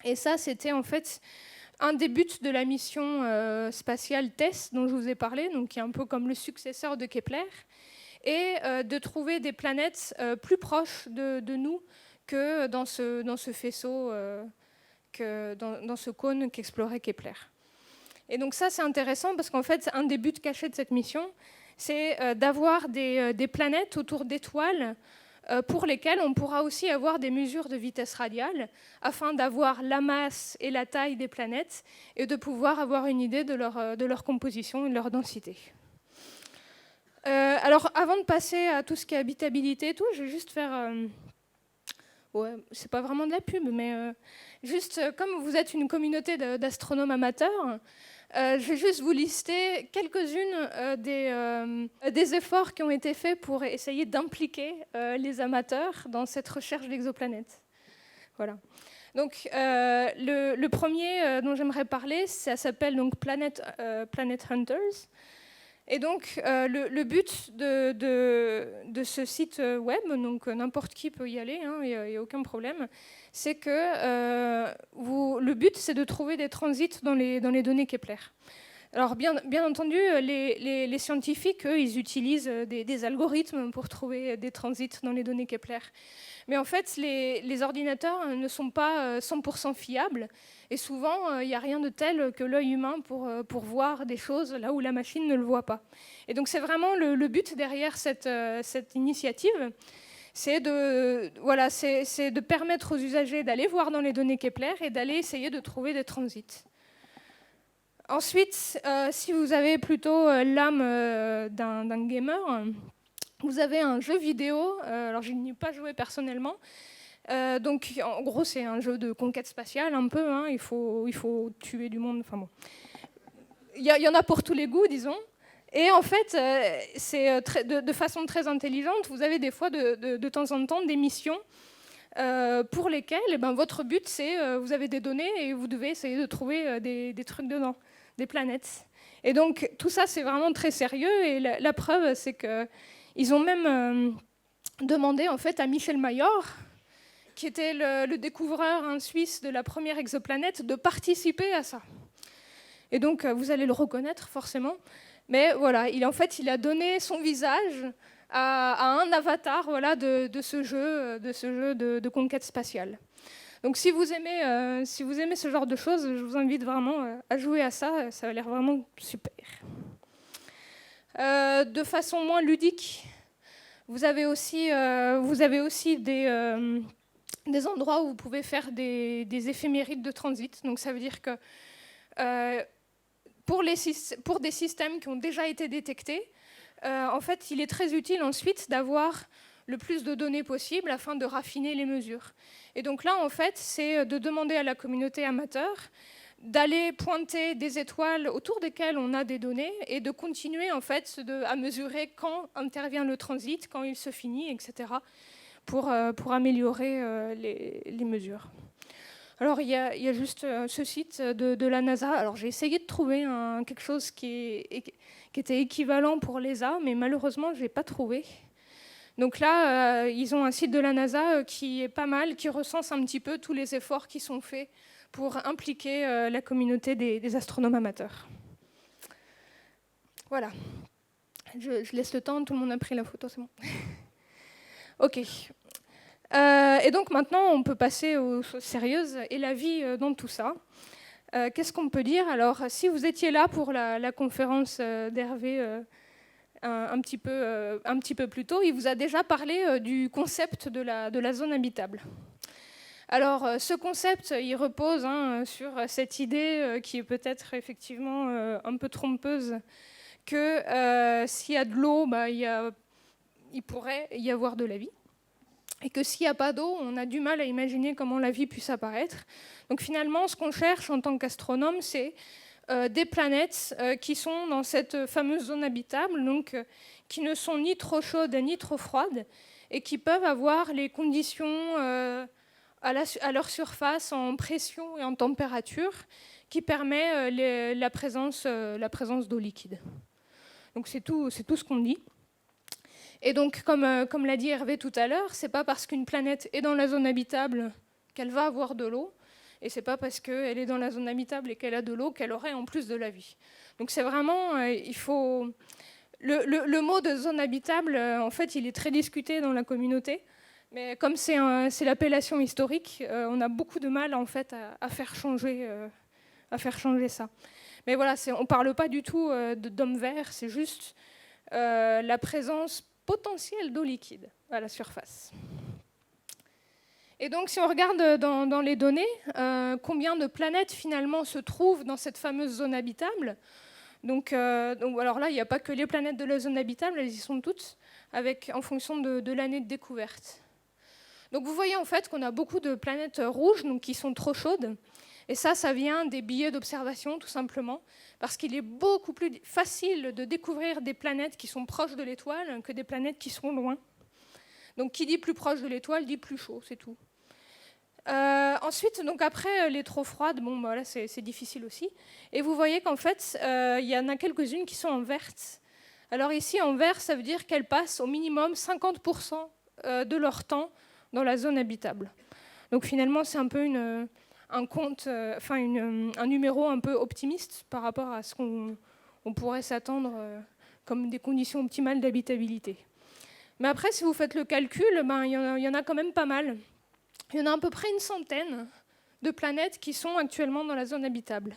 Et ça, c'était en fait un des buts de la mission spatiale TESS dont je vous ai parlé, donc qui est un peu comme le successeur de Kepler, et de trouver des planètes plus proches de nous que dans ce faisceau, dans ce cône qu'explorait Kepler. Et donc ça, c'est intéressant parce qu'en fait, un des buts cachés de cette mission, c'est d'avoir des planètes autour d'étoiles pour lesquelles on pourra aussi avoir des mesures de vitesse radiale afin d'avoir la masse et la taille des planètes et de pouvoir avoir une idée de leur composition et de leur densité. Alors, avant de passer à tout ce qui est habitabilité et tout, je vais juste faire... ouais, c'est pas vraiment de la pub, mais juste comme vous êtes une communauté d'astronomes amateurs, je vais juste vous lister quelques-unes des efforts qui ont été faits pour essayer d'impliquer les amateurs dans cette recherche d'exoplanètes. Voilà. Donc, le premier dont j'aimerais parler, ça s'appelle donc Planet Hunters. Et donc, le but de ce site web, donc n'importe qui peut y aller, il n'y a aucun problème, c'est que le but, c'est de trouver des transits dans les données Kepler. Alors, bien entendu, les scientifiques, eux, ils utilisent des algorithmes pour trouver des transits dans les données Kepler. Mais en fait, les ordinateurs ne sont pas 100% fiables. Et souvent, il n'y a rien de tel que l'œil humain pour voir des choses là où la machine ne le voit pas. Et donc, c'est vraiment le but derrière cette initiative. C'est de permettre aux usagers d'aller voir dans les données Kepler et d'aller essayer de trouver des transits. Ensuite, si vous avez plutôt l'âme d'un gamer, vous avez un jeu vidéo, alors je n'y ai pas joué personnellement, donc en gros c'est un jeu de conquête spatiale un peu, il faut tuer du monde, enfin bon. Il y en a pour tous les goûts, disons. Et en fait, c'est de façon très intelligente, vous avez des fois de temps en temps des missions pour lesquelles votre but c'est, vous avez des données et vous devez essayer de trouver des trucs dedans, des planètes. Et donc tout ça c'est vraiment très sérieux et la preuve c'est que ils ont même demandé en fait à Michel Mayor, qui était le découvreur suisse de la première exoplanète, de participer à ça. Et donc vous allez le reconnaître forcément, mais voilà, il a donné son visage à un avatar de ce jeu de conquête spatiale. Donc si vous aimez ce genre de choses, je vous invite vraiment à jouer à ça, ça a l'air vraiment super. De façon moins ludique, vous avez aussi des endroits où vous pouvez faire des éphémérides de transit. Donc ça veut dire que pour des systèmes qui ont déjà été détectés, en fait, il est très utile ensuite d'avoir le plus de données possible afin de raffiner les mesures. Et donc là, en fait, c'est de demander à la communauté amateur d'aller pointer des étoiles autour desquelles on a des données et de continuer en fait à mesurer quand intervient le transit, quand il se finit, etc. pour améliorer les mesures. Alors il y a juste ce site de la NASA. Alors j'ai essayé de trouver quelque chose qui était équivalent pour l'ESA, mais malheureusement je n'ai pas trouvé. Donc là, ils ont un site de la NASA qui est pas mal, qui recense un petit peu tous les efforts qui sont faits pour impliquer la communauté des astronomes amateurs. Voilà. Je laisse le temps, tout le monde a pris la photo, c'est bon. Ok. Et donc maintenant, on peut passer aux choses sérieuses et la vie dans tout ça. Qu'est-ce qu'on peut dire? Alors, si vous étiez là pour la conférence d'Hervé un petit peu plus tôt, il vous a déjà parlé du concept de la zone habitable. Alors, ce concept, il repose sur cette idée qui est peut-être effectivement un peu trompeuse, que s'il y a de l'eau, il pourrait y avoir de la vie. Et que s'il n'y a pas d'eau, on a du mal à imaginer comment la vie puisse apparaître. Donc finalement, ce qu'on cherche en tant qu'astronome, c'est des planètes qui sont dans cette fameuse zone habitable, donc qui ne sont ni trop chaudes ni trop froides, et qui peuvent avoir les conditions à leur surface en pression et en température qui permet la présence d'eau liquide. Donc c'est tout ce qu'on dit. Et donc, comme l'a dit Hervé tout à l'heure, c'est pas parce qu'une planète est dans la zone habitable qu'elle va avoir de l'eau, et c'est pas parce qu'elle est dans la zone habitable et qu'elle a de l'eau qu'elle aurait en plus de la vie. Donc c'est vraiment, il faut... Le mot de zone habitable, en fait, il est très discuté dans la communauté, mais comme c'est l'appellation historique, on a beaucoup de mal, en fait, à faire changer ça. Mais voilà, on parle pas du tout de dôme vert, c'est juste la présence potentiel d'eau liquide à la surface. Et donc, si on regarde dans les données, combien de planètes finalement se trouvent dans cette fameuse zone habitable. Donc alors là, il n'y a pas que les planètes de la zone habitable, elles y sont toutes, en fonction de l'année de découverte. Donc vous voyez en fait qu'on a beaucoup de planètes rouges, donc qui sont trop chaudes. Et ça vient des billets d'observation, tout simplement, parce qu'il est beaucoup plus facile de découvrir des planètes qui sont proches de l'étoile que des planètes qui sont loin. Donc, qui dit plus proche de l'étoile, dit plus chaud, c'est tout. Ensuite, donc après les trop froides, là, c'est difficile aussi. Et vous voyez qu'en fait, il y en a quelques-unes qui sont en verte. Alors ici, en vert, ça veut dire qu'elles passent au minimum 50% de leur temps dans la zone habitable. Donc finalement, c'est un peu un numéro un peu optimiste par rapport à ce qu'on pourrait s'attendre comme des conditions optimales d'habitabilité. Mais après, si vous faites le calcul, il y en a quand même pas mal. Il y en a à peu près une centaine de planètes qui sont actuellement dans la zone habitable.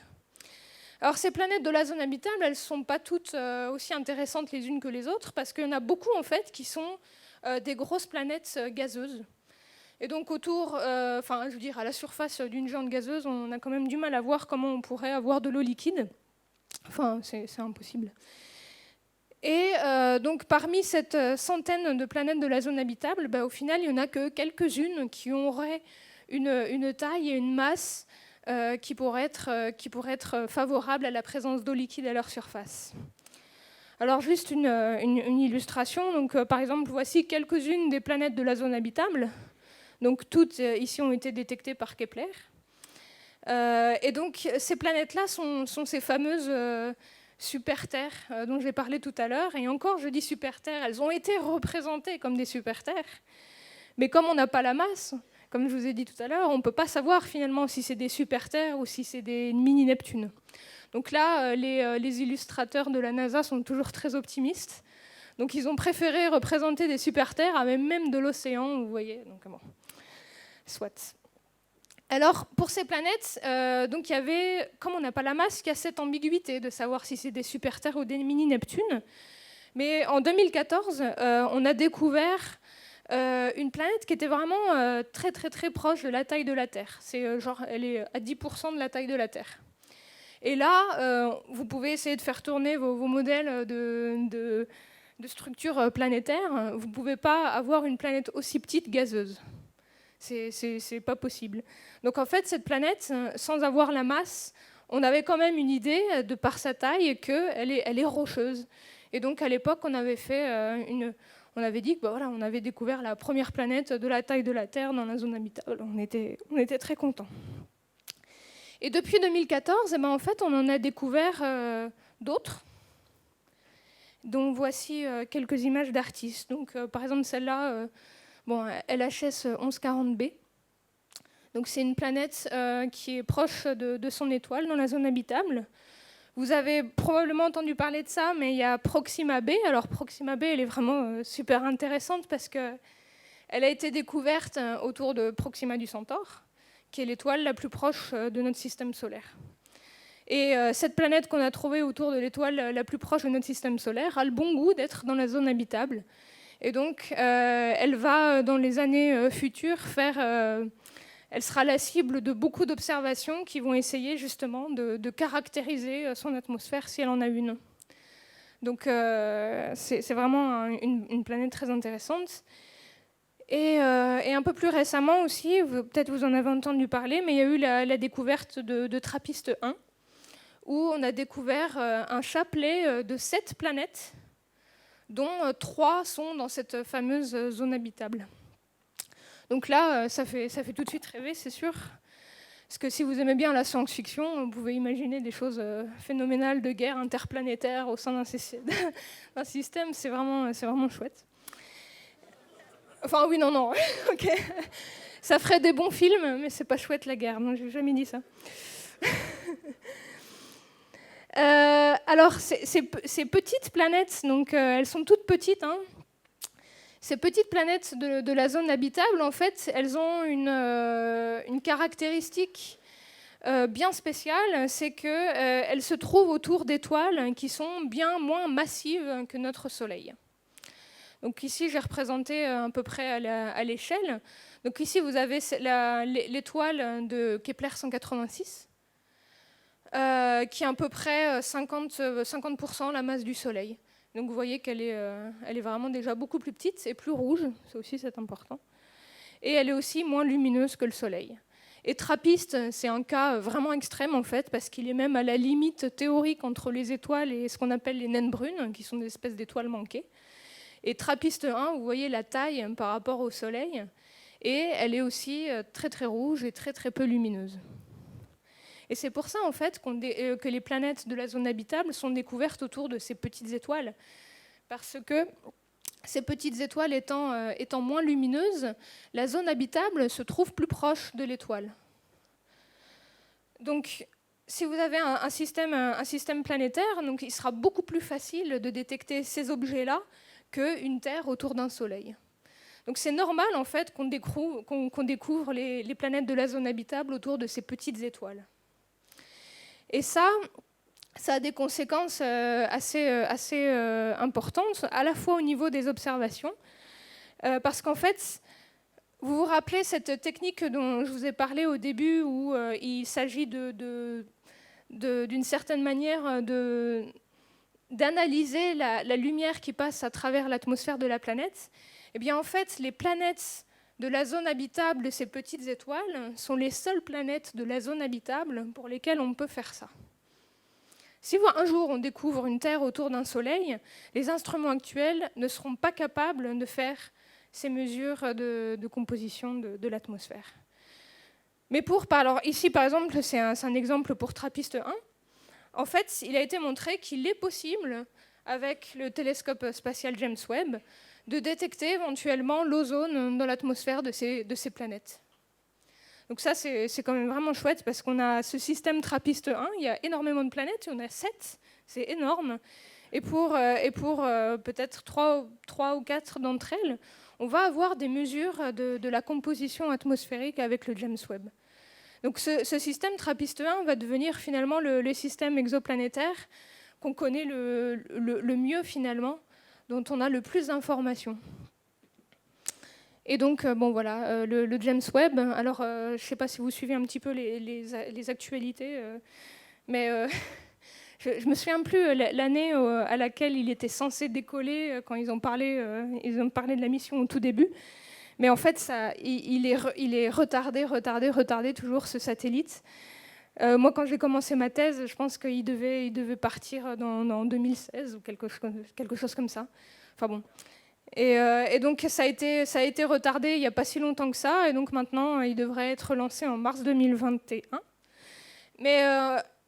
Alors ces planètes de la zone habitable, elles ne sont pas toutes aussi intéressantes les unes que les autres, parce qu'il y en a beaucoup en fait qui sont des grosses planètes gazeuses. Et donc autour, à la surface d'une géante gazeuse, on a quand même du mal à voir comment on pourrait avoir de l'eau liquide. Enfin, c'est impossible. Et donc parmi cette centaine de planètes de la zone habitable, au final, il n'y en a que quelques-unes qui auraient une taille et une masse qui pourraient être favorables à la présence d'eau liquide à leur surface. Alors juste une illustration. Donc, par exemple, voici quelques-unes des planètes de la zone habitable. Donc toutes ici ont été détectées par Kepler. Et donc ces planètes-là sont ces fameuses super-terres dont j'ai parlé tout à l'heure. Et encore, je dis super-terres, elles ont été représentées comme des super-terres. Mais comme on n'a pas la masse, comme je vous ai dit tout à l'heure, on ne peut pas savoir finalement si c'est des super-terres ou si c'est des mini-Neptunes. Donc là, les illustrateurs de la NASA sont toujours très optimistes. Donc ils ont préféré représenter des super-terres avec même de l'océan, vous voyez. Donc bon, soit. Alors pour ces planètes, donc il y avait, comme on n'a pas la masse, il y a cette ambiguïté de savoir si c'est des super-terres ou des mini-Neptunes. Mais en 2014, on a découvert une planète qui était vraiment très très très proche de la taille de la Terre. Elle est à 10% de la taille de la Terre. Et là, vous pouvez essayer de faire tourner vos modèles de structures planétaires. Vous ne pouvez pas avoir une planète aussi petite gazeuse. C'est pas possible. Donc en fait, cette planète, sans avoir la masse, on avait quand même une idée, de par sa taille, qu'elle est rocheuse. Et donc à l'époque, on avait dit que on avait découvert la première planète de la taille de la Terre dans la zone habitable. On était très contents. Et depuis 2014, en fait, on en a découvert d'autres, dont voici quelques images d'artistes. Donc par exemple celle-là, LHS 1140b. Donc c'est une planète qui est proche de son étoile dans la zone habitable. Vous avez probablement entendu parler de ça, mais il y a Proxima b. Alors Proxima b, elle est vraiment super intéressante parce qu'elle a été découverte autour de Proxima du Centaure, qui est l'étoile la plus proche de notre système solaire. Et cette planète qu'on a trouvée autour de l'étoile la plus proche de notre système solaire a le bon goût d'être dans la zone habitable. Et donc, elle va, dans les années futures, elle sera la cible de beaucoup d'observations qui vont essayer justement de caractériser son atmosphère si elle en a une. Donc, c'est vraiment une planète très intéressante. Et un peu plus récemment aussi, peut-être vous en avez entendu parler, mais il y a eu la découverte de TRAPPIST 1, où on a découvert un chapelet de 7 planètes, dont 3 sont dans cette fameuse zone habitable. Donc là, ça fait tout de suite rêver, c'est sûr. Parce que si vous aimez bien la science-fiction, vous pouvez imaginer des choses phénoménales de guerre interplanétaire au sein d'un système, c'est vraiment chouette. Enfin oui, non, ok. Ça ferait des bons films, mais c'est pas chouette la guerre, non, j'ai jamais dit ça. Alors, ces petites planètes, donc elles sont toutes petites, hein. Ces petites planètes de la zone habitable, en fait, elles ont une caractéristique bien spéciale, c'est qu'elles se trouvent autour d'étoiles qui sont bien moins massives que notre Soleil. Donc ici, j'ai représenté à peu près à l'échelle. Donc ici, vous avez l'étoile de Kepler 186, qui est à peu près 50% la masse du Soleil. Donc vous voyez qu'elle est vraiment déjà beaucoup plus petite et plus rouge, c'est important. Et elle est aussi moins lumineuse que le Soleil. Et TRAPPIST, c'est un cas vraiment extrême en fait, parce qu'il est même à la limite théorique entre les étoiles et ce qu'on appelle les naines brunes, qui sont des espèces d'étoiles manquées. Et TRAPPIST 1, vous voyez la taille par rapport au Soleil, et elle est aussi très très rouge et très très peu lumineuse. Et c'est pour ça en fait que les planètes de la zone habitable sont découvertes autour de ces petites étoiles, parce que ces petites étoiles étant moins lumineuses, la zone habitable se trouve plus proche de l'étoile. Donc, si vous avez un système planétaire, donc il sera beaucoup plus facile de détecter ces objets-là qu'une Terre autour d'un Soleil. Donc c'est normal en fait qu'on découvre les planètes de la zone habitable autour de ces petites étoiles. Et ça a des conséquences assez importantes, à la fois au niveau des observations, parce qu'en fait, vous vous rappelez cette technique dont je vous ai parlé au début, où il s'agit d'une certaine manière d'analyser la lumière qui passe à travers l'atmosphère de la planète. Eh bien, en fait, les planètes de la zone habitable de ces petites étoiles sont les seules planètes de la zone habitable pour lesquelles on peut faire ça. Si un jour on découvre une Terre autour d'un Soleil, les instruments actuels ne seront pas capables de faire ces mesures de composition de l'atmosphère. Mais alors ici, par exemple, c'est un exemple pour TRAPPIST 1. En fait, il a été montré qu'il est possible, avec le télescope spatial James Webb, de détecter éventuellement l'ozone dans l'atmosphère de ces planètes. Donc ça, c'est quand même vraiment chouette, parce qu'on a ce système TRAPPIST 1, il y a énormément de planètes, il y en a 7, c'est énorme. Et pour peut-être 3 ou 4 d'entre elles, on va avoir des mesures de la composition atmosphérique avec le James Webb. Donc ce système TRAPPIST 1 va devenir finalement le système exoplanétaire qu'on connaît le mieux finalement, dont on a le plus d'informations. Et donc, bon voilà, le James Webb, alors je ne sais pas si vous suivez un petit peu les actualités, mais je ne me souviens plus l'année à laquelle il était censé décoller, quand ils ont parlé de la mission au tout début. Mais en fait, il est retardé toujours, ce satellite. Moi, quand j'ai commencé ma thèse, je pense qu'il devait partir en 2016 ou quelque chose comme ça. Enfin bon. Et donc, ça a été retardé il n'y a pas si longtemps que ça. Et donc, maintenant, il devrait être lancé en mars 2021. Mais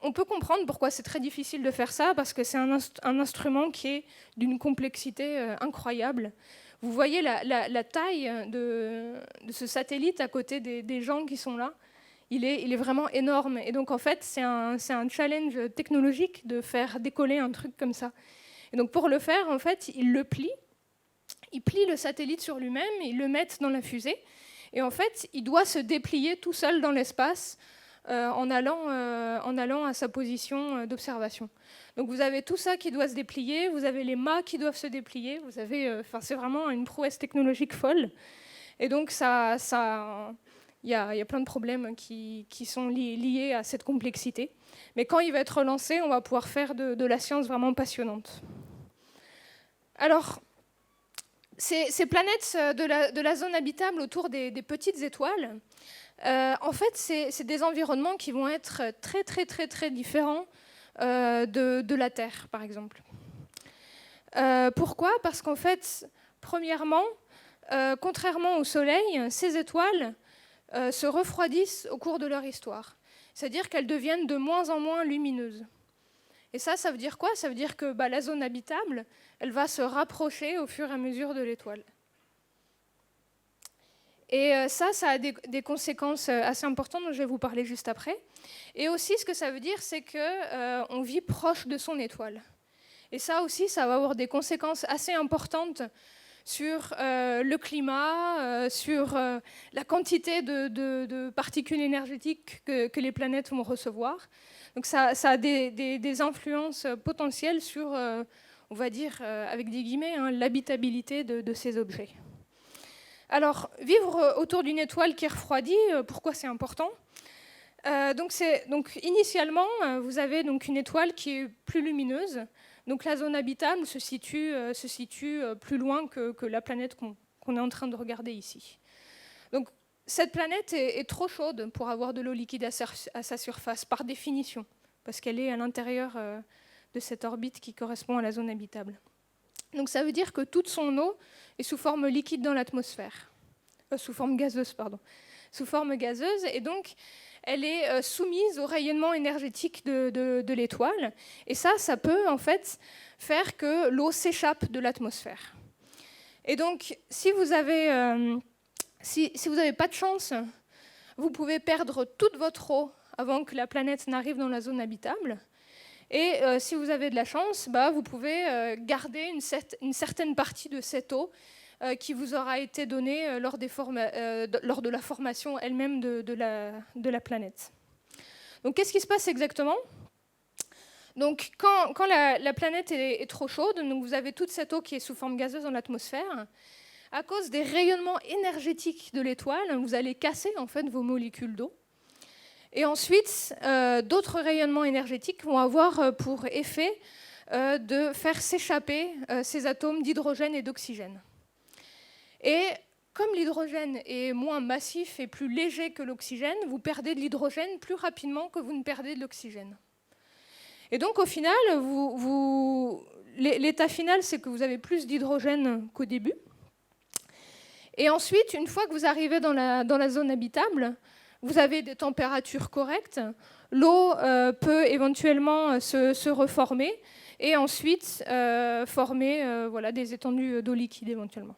on peut comprendre pourquoi c'est très difficile de faire ça, parce que c'est un instrument qui est d'une complexité incroyable. Vous voyez la taille de ce satellite à côté des gens qui sont là. Il est vraiment énorme. Et donc, en fait, c'est un challenge technologique de faire décoller un truc comme ça. Et donc, pour le faire, en fait, ils plient le satellite sur lui-même, ils le mettent dans la fusée. Et en fait, il doit se déplier tout seul dans l'espace en allant à sa position d'observation. Donc vous avez tout ça qui doit se déplier, vous avez les mâts qui doivent se déplier, c'est vraiment une prouesse technologique folle. Et donc il y a plein de problèmes qui sont liés à cette complexité. Mais quand il va être lancé, on va pouvoir faire de la science vraiment passionnante. Alors, ces planètes de la zone habitable autour des petites étoiles, en fait, c'est des environnements qui vont être très, très, très, très différents de la Terre, par exemple. Pourquoi ? Parce qu'en fait, premièrement, contrairement au Soleil, ces étoiles se refroidissent au cours de leur histoire. C'est-à-dire qu'elles deviennent de moins en moins lumineuses. Et ça veut dire quoi ? Ça veut dire que la zone habitable, elle va se rapprocher au fur et à mesure de l'étoile. Et ça a des conséquences assez importantes dont je vais vous parler juste après. Et aussi, ce que ça veut dire, c'est qu'on vit proche de son étoile. Et ça aussi, ça va avoir des conséquences assez importantes sur le climat, sur la quantité de particules énergétiques que les planètes vont recevoir. Donc ça a des influences potentielles sur, on va dire, avec des guillemets, l'habitabilité de ces objets. Alors, vivre autour d'une étoile qui est refroidie, pourquoi c'est important ? Donc, initialement, vous avez donc une étoile qui est plus lumineuse. Donc, la zone habitable se situe plus loin que la planète qu'on est en train de regarder ici. Donc, cette planète est trop chaude pour avoir de l'eau liquide à sa surface, par définition, parce qu'elle est à l'intérieur de cette orbite qui correspond à la zone habitable. Donc ça veut dire que toute son eau est sous forme liquide dans l'atmosphère. sous forme gazeuse, pardon. Sous forme gazeuse, et donc elle est soumise au rayonnement énergétique de l'étoile. Et ça peut en fait faire que l'eau s'échappe de l'atmosphère. Et donc, si vous n'avez pas de chance, vous pouvez perdre toute votre eau avant que la planète n'arrive dans la zone habitable. Et si vous avez de la chance, vous pouvez garder une certaine partie de cette eau qui vous aura été donnée lors de la formation elle-même de la planète. Donc, qu'est-ce qui se passe exactement ? Donc, quand la planète est trop chaude, donc vous avez toute cette eau qui est sous forme gazeuse dans l'atmosphère, à cause des rayonnements énergétiques de l'étoile, vous allez casser en fait vos molécules d'eau. Et ensuite, d'autres rayonnements énergétiques vont avoir pour effet de faire s'échapper ces atomes d'hydrogène et d'oxygène. Et comme l'hydrogène est moins massif et plus léger que l'oxygène, vous perdez de l'hydrogène plus rapidement que vous ne perdez de l'oxygène. Et donc, au final, l'état final, c'est que vous avez plus d'hydrogène qu'au début. Et ensuite, une fois que vous arrivez dans la zone habitable, vous avez des températures correctes, l'eau peut éventuellement se reformer et ensuite former des étendues d'eau liquide éventuellement.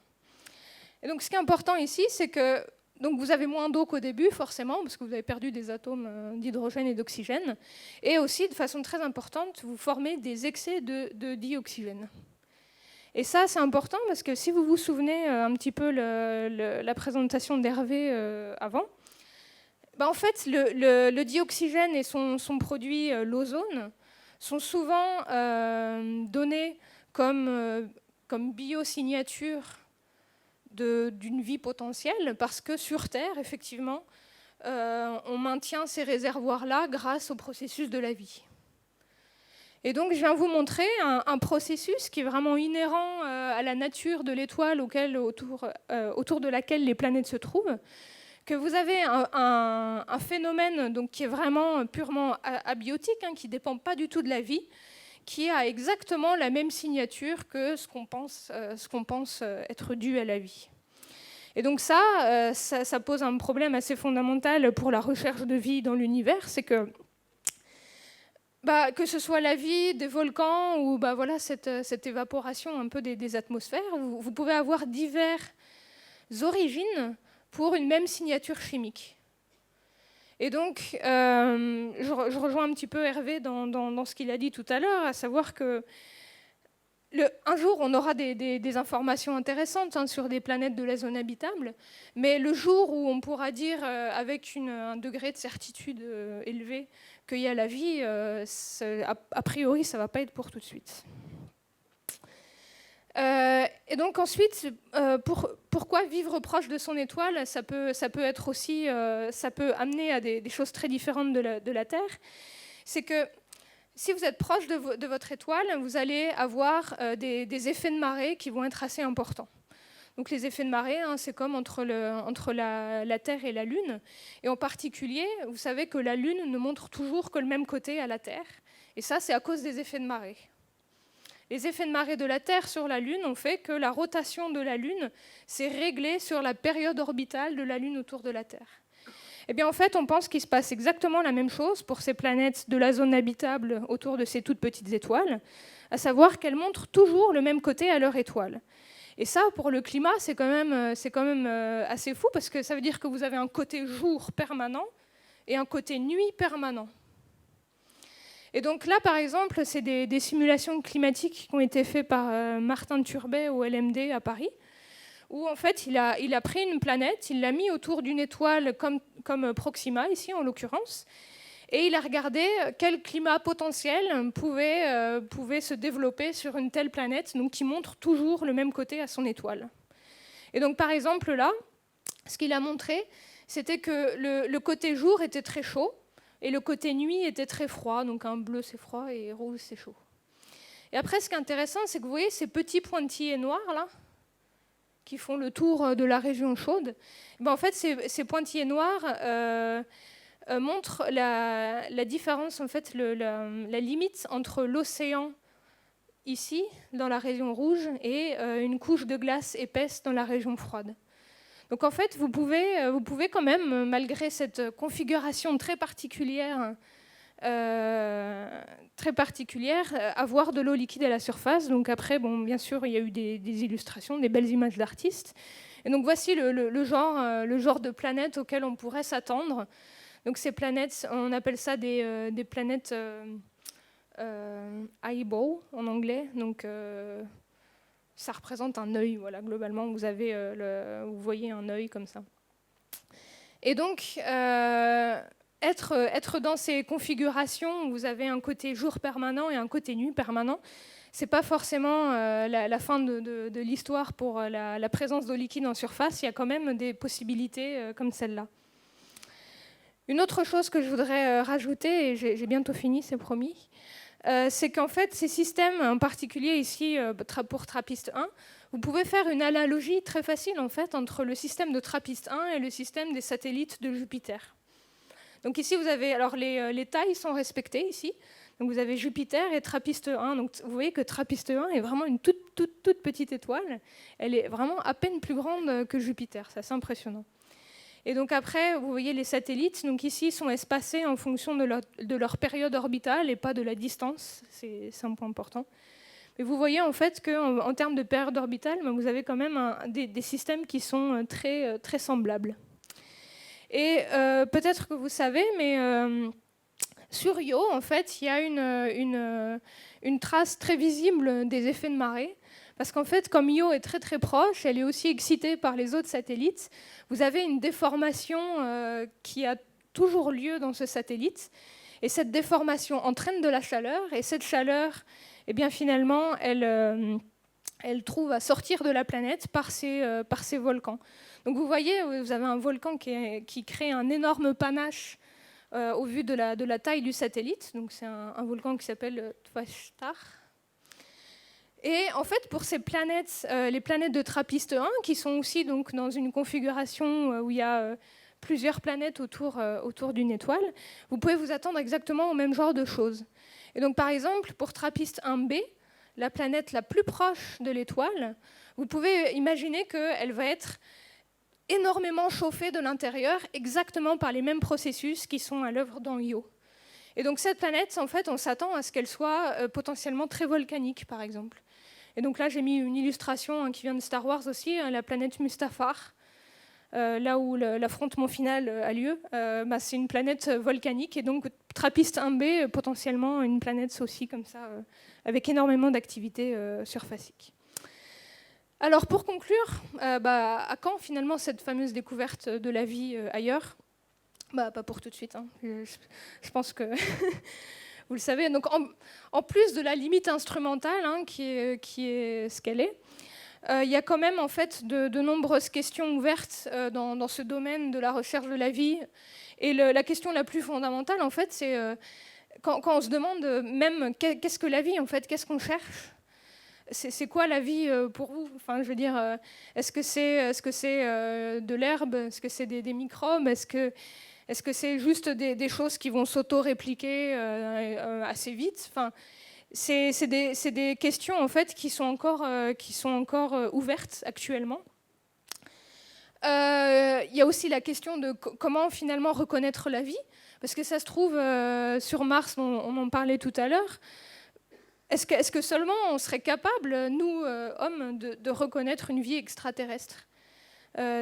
Et donc, ce qui est important ici, c'est que donc vous avez moins d'eau qu'au début, forcément, parce que vous avez perdu des atomes d'hydrogène et d'oxygène. Et aussi, de façon très importante, vous formez des excès de dioxygène. Et ça, c'est important parce que si vous vous souvenez un petit peu la présentation d'Hervé avant, en fait, le dioxygène et son produit, l'ozone, sont souvent donnés comme biosignature d'une vie potentielle, parce que sur Terre, effectivement, on maintient ces réservoirs-là grâce au processus de la vie. Et donc, je viens vous montrer un processus qui est vraiment inhérent à la nature de l'étoile autour de laquelle les planètes se trouvent, que vous avez un phénomène donc, qui est vraiment purement abiotique, qui ne dépend pas du tout de la vie, qui a exactement la même signature que ce qu'on pense être dû à la vie. Et donc ça pose un problème assez fondamental pour la recherche de vie dans l'univers, c'est que ce soit la vie, des volcans ou cette évaporation un peu des atmosphères, vous pouvez avoir diverses origines pour une même signature chimique. Et donc, je rejoins un petit peu Hervé dans ce qu'il a dit tout à l'heure, à savoir que un jour, on aura des informations intéressantes sur des planètes de la zone habitable, mais le jour où on pourra dire avec un degré de certitude élevé qu'il y a la vie, a priori, ça ne va pas être pour tout de suite. Et donc ensuite, pourquoi vivre proche de son étoile, ça peut être aussi, ça peut amener à des choses très différentes de la Terre. C'est que si vous êtes proche de votre étoile, vous allez avoir des effets de marée qui vont être assez importants. Donc les effets de marée, c'est comme entre la Terre et la Lune. Et en particulier, vous savez que la Lune ne montre toujours que le même côté à la Terre. Et ça, c'est à cause des effets de marée. Les effets de marée de la Terre sur la Lune ont fait que la rotation de la Lune s'est réglée sur la période orbitale de la Lune autour de la Terre. Eh bien, en fait, on pense qu'il se passe exactement la même chose pour ces planètes de la zone habitable autour de ces toutes petites étoiles, à savoir qu'elles montrent toujours le même côté à leur étoile. Et ça, pour le climat, c'est quand même assez fou, parce que ça veut dire que vous avez un côté jour permanent et un côté nuit permanent. Et donc là, par exemple, c'est des simulations climatiques qui ont été faites par Martin Turbet au LMD à Paris, où en fait, il a pris une planète, il l'a mis autour d'une étoile comme Proxima, ici en l'occurrence, et il a regardé quel climat potentiel pouvait se développer sur une telle planète, donc qui montre toujours le même côté à son étoile. Et donc par exemple là, ce qu'il a montré, c'était que le côté jour était très chaud, et le côté nuit était très froid, donc un bleu c'est froid et rouge c'est chaud. Et après, ce qui est intéressant, c'est que vous voyez ces petits pointillés noirs là, qui font le tour de la région chaude, en fait, ces pointillés noirs montrent la différence, en fait, la limite entre l'océan ici, dans la région rouge, et une couche de glace épaisse dans la région froide. Donc en fait, vous pouvez quand même, malgré cette configuration très particulière, avoir de l'eau liquide à la surface. Donc après, bon, bien sûr, il y a eu des illustrations, des belles images d'artistes. Et donc voici le genre de planètes auxquelles on pourrait s'attendre. Donc ces planètes, on appelle ça des planètes eyeball en anglais. Donc ça représente un œil, voilà, globalement, vous voyez un œil comme ça. Et donc, être dans ces configurations où vous avez un côté jour permanent et un côté nuit permanent, c'est pas forcément la fin de l'histoire pour la présence d'eau liquide en surface. Il y a quand même des possibilités comme celle-là. Une autre chose que je voudrais rajouter, et j'ai bientôt fini, c'est promis, c'est qu'en fait, ces systèmes, en particulier ici pour TRAPPIST 1, vous pouvez faire une analogie très facile en fait, entre le système de TRAPPIST 1 et le système des satellites de Jupiter. Donc ici, vous avez, alors les tailles sont respectées ici. Donc vous avez Jupiter et TRAPPIST 1. Donc vous voyez que TRAPPIST 1 est vraiment une toute petite étoile. Elle est vraiment à peine plus grande que Jupiter. C'est assez impressionnant. Et donc après, vous voyez les satellites. Donc ici, ils sont espacés en fonction de leur période orbitale et pas de la distance. C'est un point important. Mais vous voyez en fait qu'en termes de période orbitale, vous avez quand même des systèmes qui sont très semblables. Et peut-être que vous savez, mais sur Io, en fait, il y a une trace très visible des effets de marée. Parce qu'en fait, comme Io est très proche, elle est aussi excitée par les autres satellites. Vous avez une déformation qui a toujours lieu dans ce satellite. Et cette déformation entraîne de la chaleur. Et cette chaleur, eh bien, finalement, elle trouve à sortir de la planète par ces volcans. Donc vous voyez, vous avez un volcan qui crée un énorme panache au vu de la taille du satellite. Donc c'est un volcan qui s'appelle Tvashtar. Et en fait, pour ces planètes, les planètes de TRAPPIST 1, qui sont aussi donc, dans une configuration où il y a plusieurs planètes autour d'une étoile, vous pouvez vous attendre exactement au même genre de choses. Et donc par exemple, pour TRAPPIST 1b, la planète la plus proche de l'étoile, vous pouvez imaginer qu'elle va être énormément chauffée de l'intérieur, exactement par les mêmes processus qui sont à l'œuvre dans Io. Et donc cette planète, en fait, on s'attend à ce qu'elle soit potentiellement très volcanique, par exemple. Et donc là, j'ai mis une illustration qui vient de Star Wars aussi, la planète Mustafar, là où l'affrontement final a lieu. C'est une planète volcanique, et donc TRAPPIST 1b, potentiellement une planète aussi comme ça, avec énormément d'activité surfacique. Alors pour conclure, à quand finalement cette fameuse découverte de la vie ailleurs ? Pas pour tout de suite, hein. Je pense que vous le savez. Donc en plus de la limite instrumentale, hein, qui est ce qu'elle est, il y a quand même en fait de nombreuses questions ouvertes dans ce domaine de la recherche de la vie. Et la question la plus fondamentale, en fait, c'est quand on se demande même qu'est-ce que la vie, en fait, qu'est-ce qu'on cherche ? C'est quoi la vie pour vous ? Enfin, je veux dire, est-ce que c'est de l'herbe ? Est-ce que c'est des microbes ? Est-ce que c'est juste des choses qui vont s'auto-répliquer assez vite ? Enfin, c'est des questions en fait qui sont encore ouvertes actuellement. Il y a aussi la question de comment finalement reconnaître la vie, parce que ça se trouve sur Mars, on en parlait tout à l'heure. Est-ce que seulement on serait capable, nous, hommes, de reconnaître une vie extraterrestre ?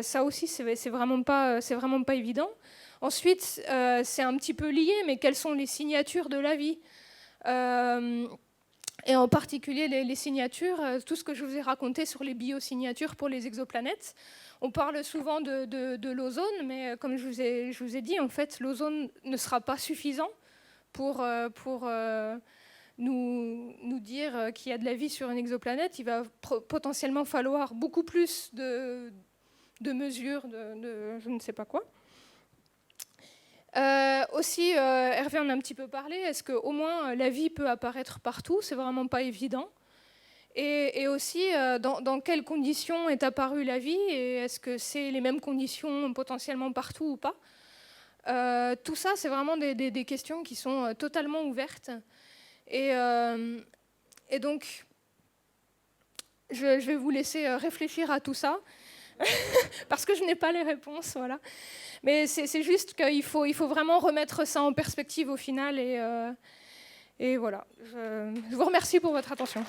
Ça aussi, c'est vraiment pas évident. Ensuite, c'est un petit peu lié, mais quelles sont les signatures de la vie ? Et en particulier les signatures, tout ce que je vous ai raconté sur les biosignatures pour les exoplanètes. On parle souvent de l'ozone, mais comme je vous ai dit, en fait, l'ozone ne sera pas suffisant pour nous dire qu'il y a de la vie sur une exoplanète. Il va potentiellement falloir beaucoup plus de mesures de je ne sais pas quoi. Aussi, Hervé en a un petit peu parlé, est-ce qu'au moins la vie peut apparaître partout ? C'est vraiment pas évident. Et aussi, dans quelles conditions est apparue la vie ? Et est-ce que c'est les mêmes conditions potentiellement partout ou pas ? Tout ça, c'est vraiment des questions qui sont totalement ouvertes. Et donc, je vais vous laisser réfléchir à tout ça. parce que je n'ai pas les réponses, voilà. Mais c'est juste qu'il faut vraiment remettre ça en perspective au final, et voilà. Je vous remercie pour votre attention.